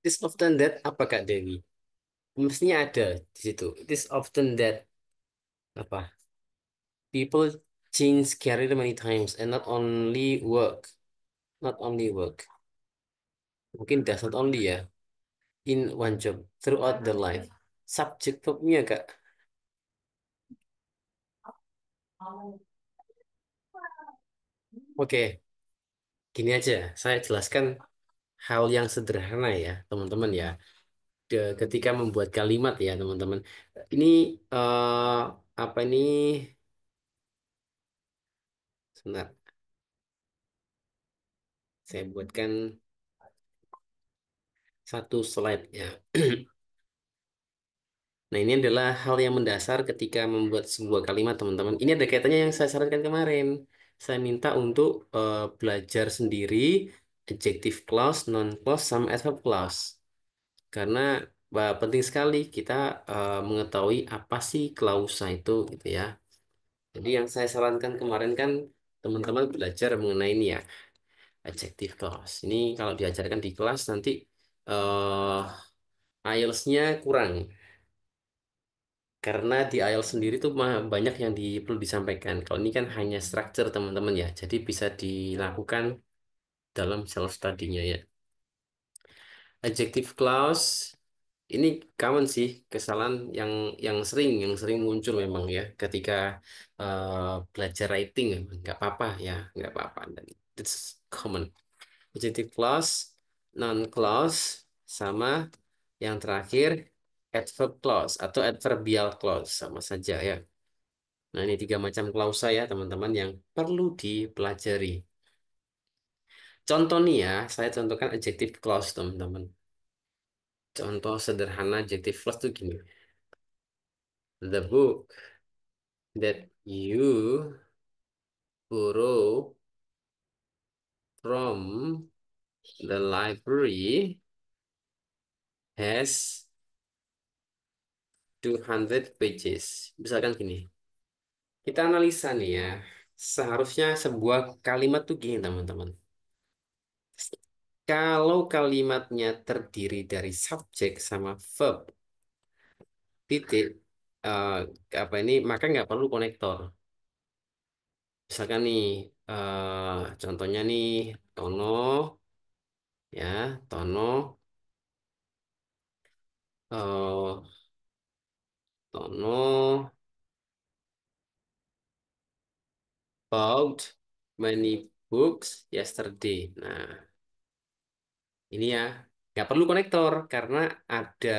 This often that apa Kak Dewi? Mestinya ada di situ. It is often that apa? People change career many times and not only work. Not only work. Mungkin does not only ya. In one job throughout the life. Subject verbnya Kak. Oke, gini aja. Saya jelaskan hal yang sederhana ya, teman-teman ya. Ketika membuat kalimat ya, teman-teman. Ini apa ini? Sebentar, saya buatkan satu slide ya. Nah, ini adalah hal yang mendasar ketika membuat sebuah kalimat, teman-teman. Ini ada kaitannya yang saya sarankan kemarin. Saya minta untuk belajar sendiri adjective clause, noun clause, sama adverb clause. Karena penting sekali kita mengetahui apa sih klausa itu, gitu ya. Jadi yang saya sarankan kemarin kan teman-teman belajar mengenai ini ya, adjective clause. Ini kalau diajarkan di kelas nanti eh IELTS-nya kurang. Karena di IELTS sendiri tuh banyak yang perlu disampaikan. Kalau ini kan hanya structure teman-teman ya. Jadi bisa dilakukan dalam self study-nya ya. Adjective clause ini common sih kesalahan yang sering muncul memang ya ketika belajar writing memang nggak apa-apa ya nggak apa-apa dan it's common. Adjective clause, noun clause, sama yang terakhir adverb clause atau adverbial clause sama saja ya. Nah, ini tiga macam klausa ya, teman-teman, yang perlu dipelajari. Contoh nih ya, saya contohkan adjective clause, teman-teman. Contoh sederhana adjective clause tuh gini. The book that you borrow from the library has 200 pages. Misalkan gini, kita analisa nih ya. Seharusnya sebuah kalimat tuh gini, teman-teman. Kalau kalimatnya terdiri dari subjek sama verb, titik eh, apa ini maka nggak perlu konektor. Misalkan nih contohnya nih Tono ya Tono eh, Tono bought many books yesterday. Nah ini ya nggak perlu konektor karena ada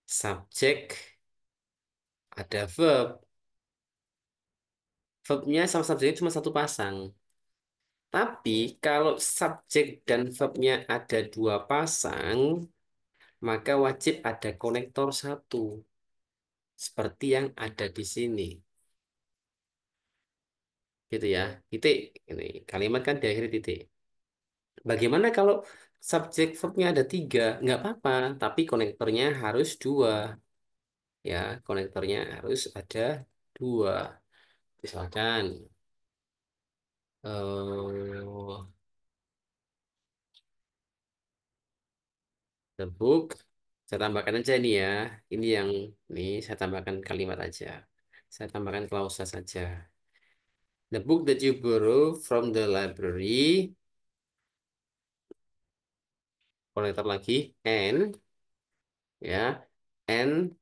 subjek ada verb. Verbnya sama subjeknya cuma satu pasang. Tapi kalau subjek dan verbnya ada dua pasang, maka wajib ada konektor satu. Seperti yang ada di sini. Gitu ya. Titik. Ini kalimat kan diakhiri titik. Bagaimana kalau subjek verbnya ada tiga? Nggak apa-apa, tapi konektornya harus dua. Ya, konektornya harus ada dua. Misalkan, eh the book, saya tambahkan aja ini ya. Ini yang ini saya tambahkan kalimat aja. Saya tambahkan klausa saja. The book that you borrow from the library, konektor lagi, and ya, and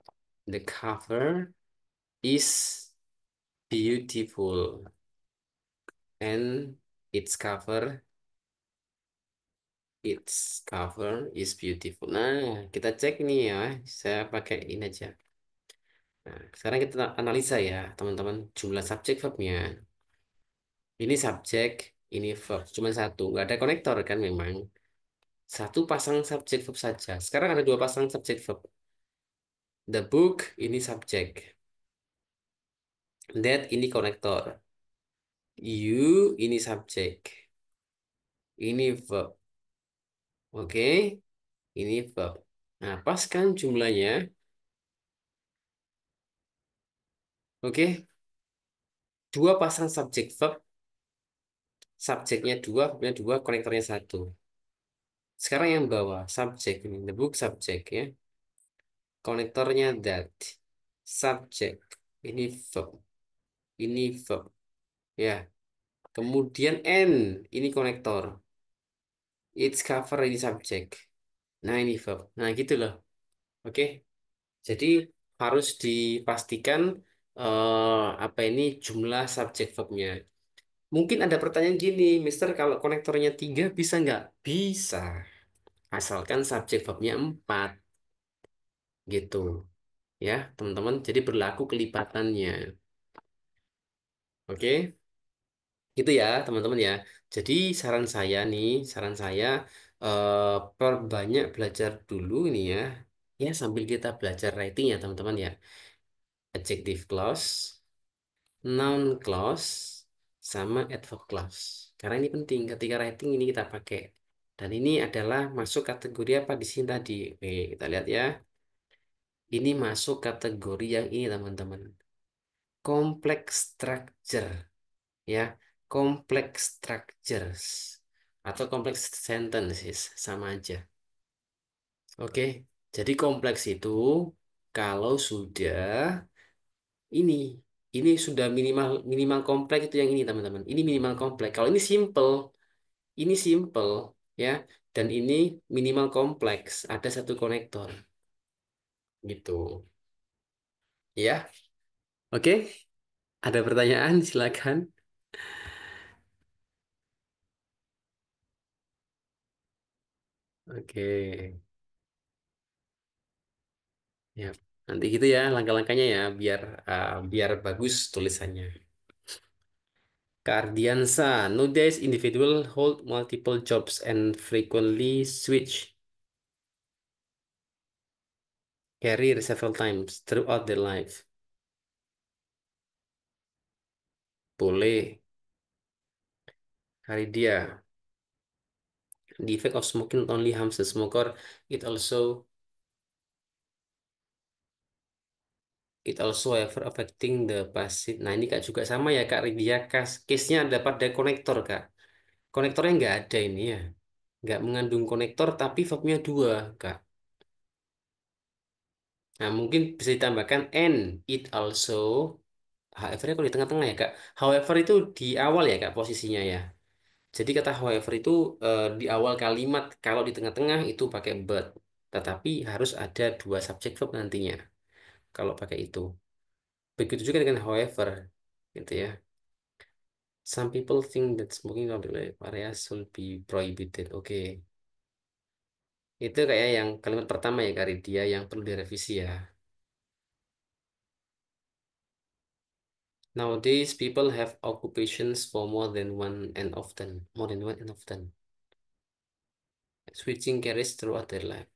the cover is beautiful, and its cover is beautiful. Nah, kita cek nih ya. Saya pakai ini aja. Nah, sekarang kita analisa ya, teman-teman, jumlah subjek verbnya. Ini subjek, ini verb. Cuma satu, nggak ada konektor kan memang. Satu pasang subjek verb saja. Sekarang ada dua pasang subjek verb. The book, ini subjek. That, ini konektor. You, ini subjek. Ini verb. Oke, ini verb. Nah, pas kan jumlahnya. Oke, dua pasang subjek verb. Subjeknya dua, verbnya dua, konektornya satu. Sekarang yang bawah, subjek ini. The book subjek ya. Konektornya that. Subjek. Ini verb. Ini verb. Ya. Kemudian N. Ini konektor. It's cover ini subjek. Nah ini verb. Nah gitu loh. Oke. Jadi harus dipastikan apa ini jumlah subjek verbnya. Mungkin ada pertanyaan gini, Mister, kalau konektornya tiga bisa nggak? Bisa. Asalkan subjek verbnya empat. Gitu. Ya, teman-teman. Jadi berlaku kelipatannya. Oke. Gitu ya, teman-teman ya. Jadi saran saya perbanyak belajar dulu ini ya. Ya, sambil kita belajar writing ya, teman-teman ya. Adjective clause, noun clause, sama adverb clause. Karena ini penting ketika writing ini kita pakai. Dan ini adalah masuk kategori apa di sini tadi. Oke, kita lihat ya. Ini masuk kategori yang ini, teman-teman. Complex structure. Ya, complex structures atau complex sentences sama aja. Oke, jadi kompleks itu kalau sudah ini ini sudah minimal minimal kompleks itu yang ini teman-teman. Ini minimal kompleks. Kalau ini simple ya, dan ini minimal kompleks. Ada satu konektor gitu. Ya, oke. Ada pertanyaan? Silakan. Oke. Ya, nanti gitu ya langkah-langkahnya ya biar bagus tulisannya. Kardiansa, nowadays individual hold multiple jobs and frequently switch career several times throughout their life. Boleh. Haridia, the effect of smoking not only harms the smoker, it also ever affecting the patient. Nah ini Kak juga sama ya Kak Ridia, case-nya dapat dari konektor Kak. Konektornya nggak ada ini ya. Nggak mengandung konektor tapi verbnya dua Kak. Nah, mungkin bisa ditambahkan and it also. However, kalau di tengah-tengah ya, Kak. However itu di awal ya, Kak, posisinya ya. Jadi kata however itu di awal kalimat, kalau di tengah-tengah itu pakai but. Tetapi harus ada dua subjek verb nantinya kalau pakai itu. Begitu juga dengan however, gitu ya. Some people think that smoking in public areas should be prohibited. Oke. Itu kayak yang kalimat pertama ya, Kak Ridya, yang perlu direvisi ya. Nowadays, people have occupations for more than one and often. More than one and often. Switching careers throughout their life.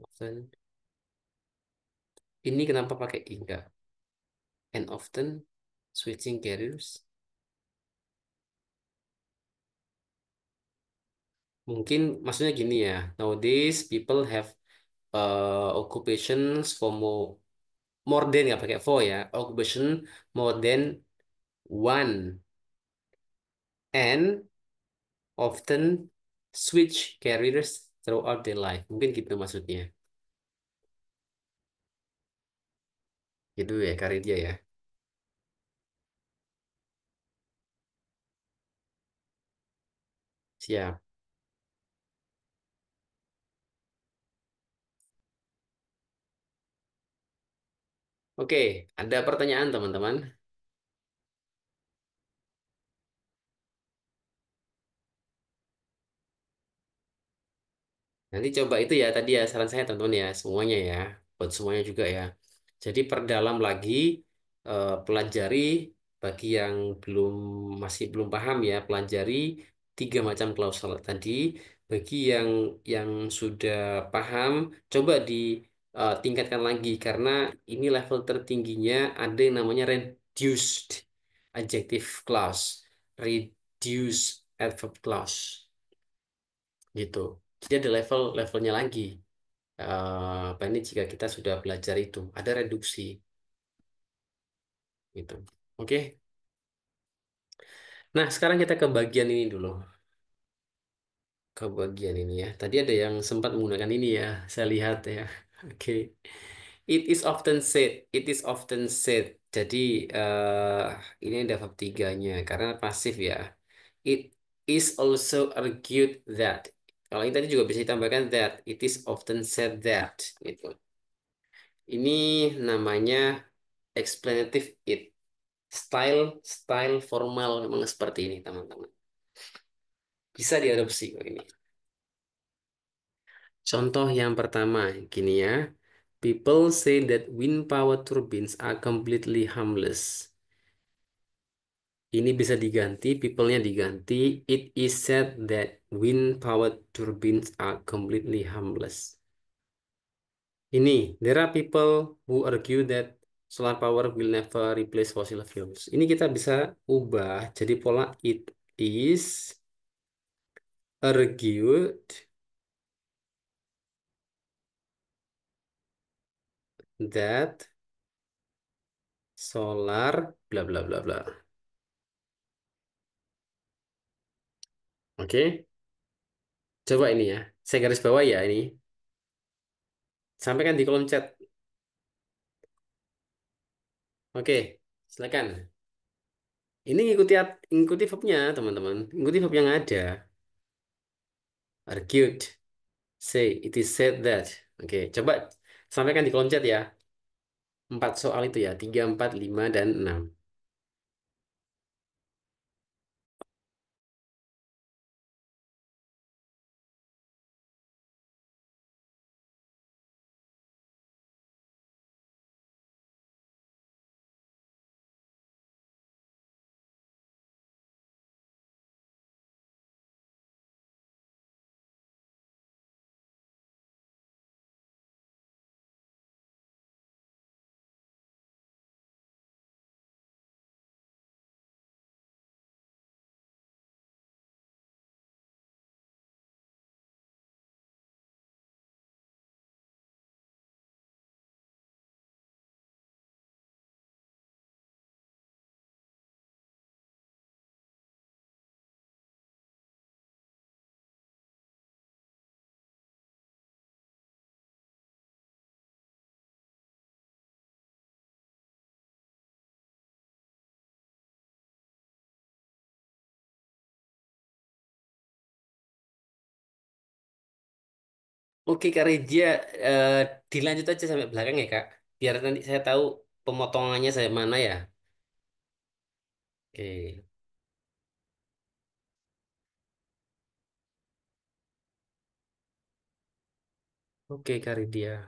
Often. Ini kenapa pakai enggak? And often switching careers. Mungkin maksudnya gini ya. Nowadays, people have occupations for more than nggak pakai for ya. Occupation more than one and often switch careers throughout their life. Mungkin gitu maksudnya. Gitu ya karir dia ya. Siap. Oke, ada pertanyaan teman-teman. Nanti coba itu ya tadi ya saran saya teman-teman ya semuanya ya, buat semuanya juga ya. Jadi perdalam lagi, pelajari bagi yang masih belum paham ya, pelajari tiga macam klausal tadi. Bagi yang sudah paham, coba tingkatkan lagi karena ini level tertingginya ada yang namanya reduced adjective clause, reduced adverb clause gitu. Jadi ada levelnya lagi. Apa ini jika kita sudah belajar itu ada reduksi gitu. Oke. Nah, sekarang kita ke bagian ini dulu. Ke bagian ini ya. Tadi ada yang sempat menggunakan ini ya. Saya lihat ya. Oke. It is often said. It is often said. Jadi ini ada verb tiganya karena pasif ya. It is also argued that. Kalau ini tadi juga bisa ditambahkan that. It is often said that. Gitu. Ini namanya explanative it. Style style formal memang seperti ini teman-teman. Bisa diadopsi kok ini. Contoh yang pertama gini ya. People say that wind power turbines are completely harmless. Ini bisa diganti, people-nya diganti. It is said that wind power turbines are completely harmless. Ini, there are people who argue that solar power will never replace fossil fuels. Ini kita bisa ubah jadi pola it is argued that solar bla bla bla bla. Oke, coba ini ya. Saya garis bawah ya ini. Sampaikan di kolom chat. Oke, silakan. Ini ikuti verbnya, teman-teman. Ikuti verb yang ada. Argued. Say, it is said that. Oke, coba sampaikan di kolom chat ya. Empat soal itu ya. Tiga, empat, lima, dan enam. Oke, Kak Regia, eh, dilanjut aja sampai belakang ya, Kak. Biar nanti saya tahu pemotongannya saya mana ya. Oke, oke, Kak Regia.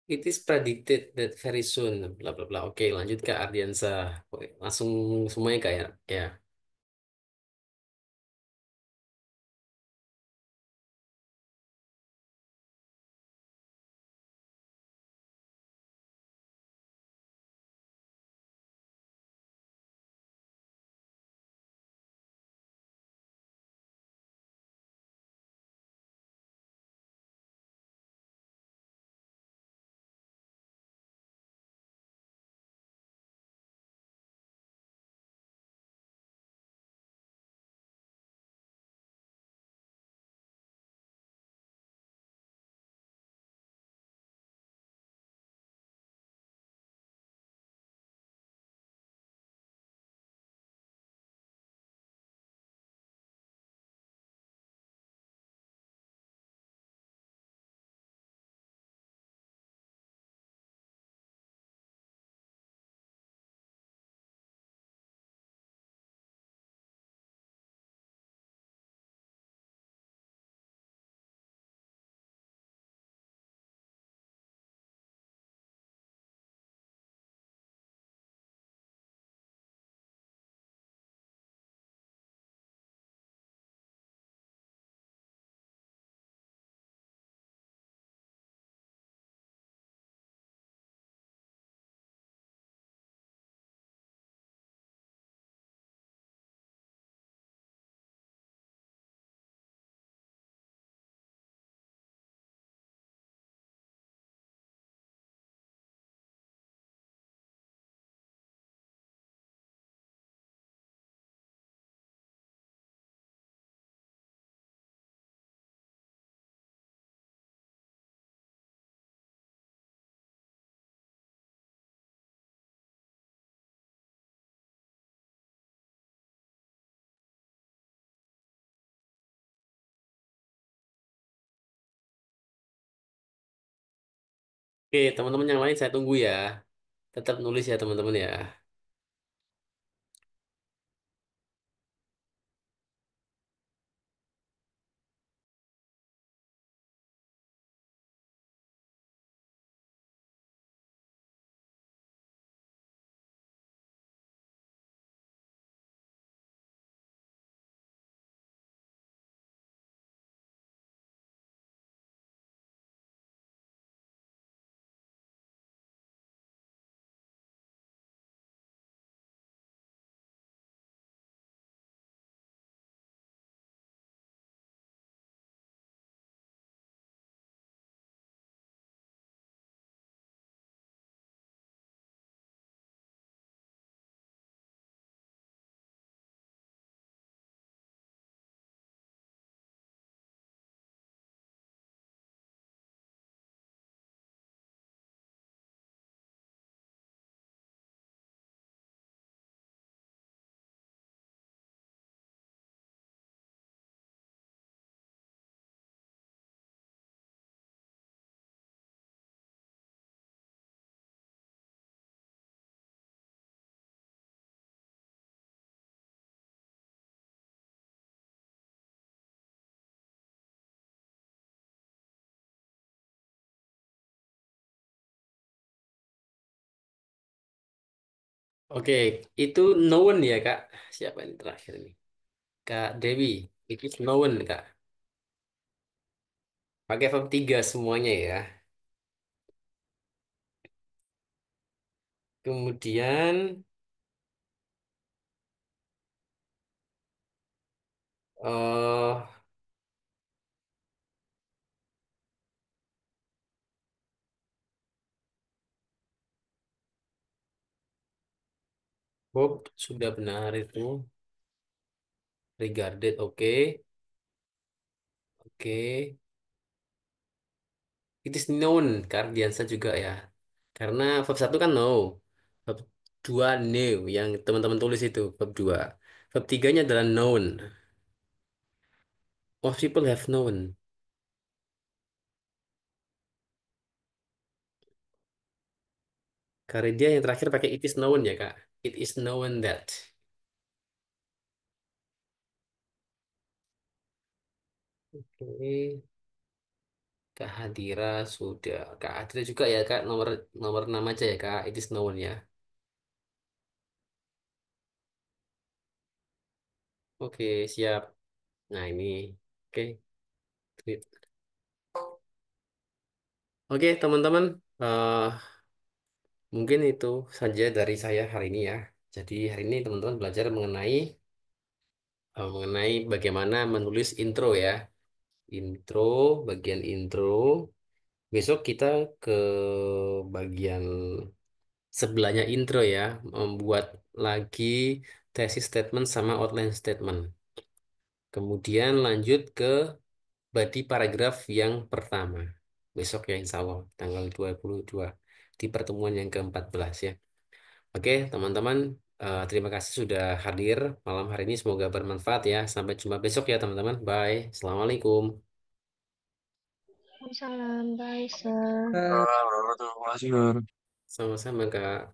It is predicted that very soon, bla bla bla. Oke, lanjut ke Ardiansa. Oke, langsung semuanya kayak ya. Oke, teman-teman yang lain saya tunggu ya. Tetap nulis ya teman-teman ya. Oke, itu known ya Kak. Siapa ini terakhir nih? Kak Dewi. It is known Kak. Pakai verb 3 semuanya ya. Kemudian eh Bob sudah benar itu. Regarded, oke. Oke. It is known, Kardiansa juga ya. Karena verb satu kan know. Verb 2 knew, yang teman-teman tulis itu, verb 2. Verb 3-nya adalah known. Most people have known. Karena dia yang terakhir pakai it is known ya, Kak. It is known that. Oke. Kak Hadira sudah. Kak Hadira juga ya Kak, nomor nomor 6 aja ya Kak, it is known ya. Oke, siap. Nah ini, oke. Oke teman-teman, eh mungkin itu saja dari saya hari ini ya. Jadi hari ini teman-teman belajar mengenai bagaimana menulis intro ya. Intro, bagian intro. Besok kita ke bagian sebelahnya intro ya, membuat lagi thesis statement sama outline statement. Kemudian lanjut ke body paragraf yang pertama. Besok ya insya Allah tanggal 22 di pertemuan yang ke-14 ya. Oke teman-teman, terima kasih sudah hadir malam hari ini. Semoga bermanfaat ya. Sampai jumpa besok ya teman-teman. Bye. Assalamualaikum. Salam, bye, sir. Betul, makasih, Nur. Sama-sama Kak.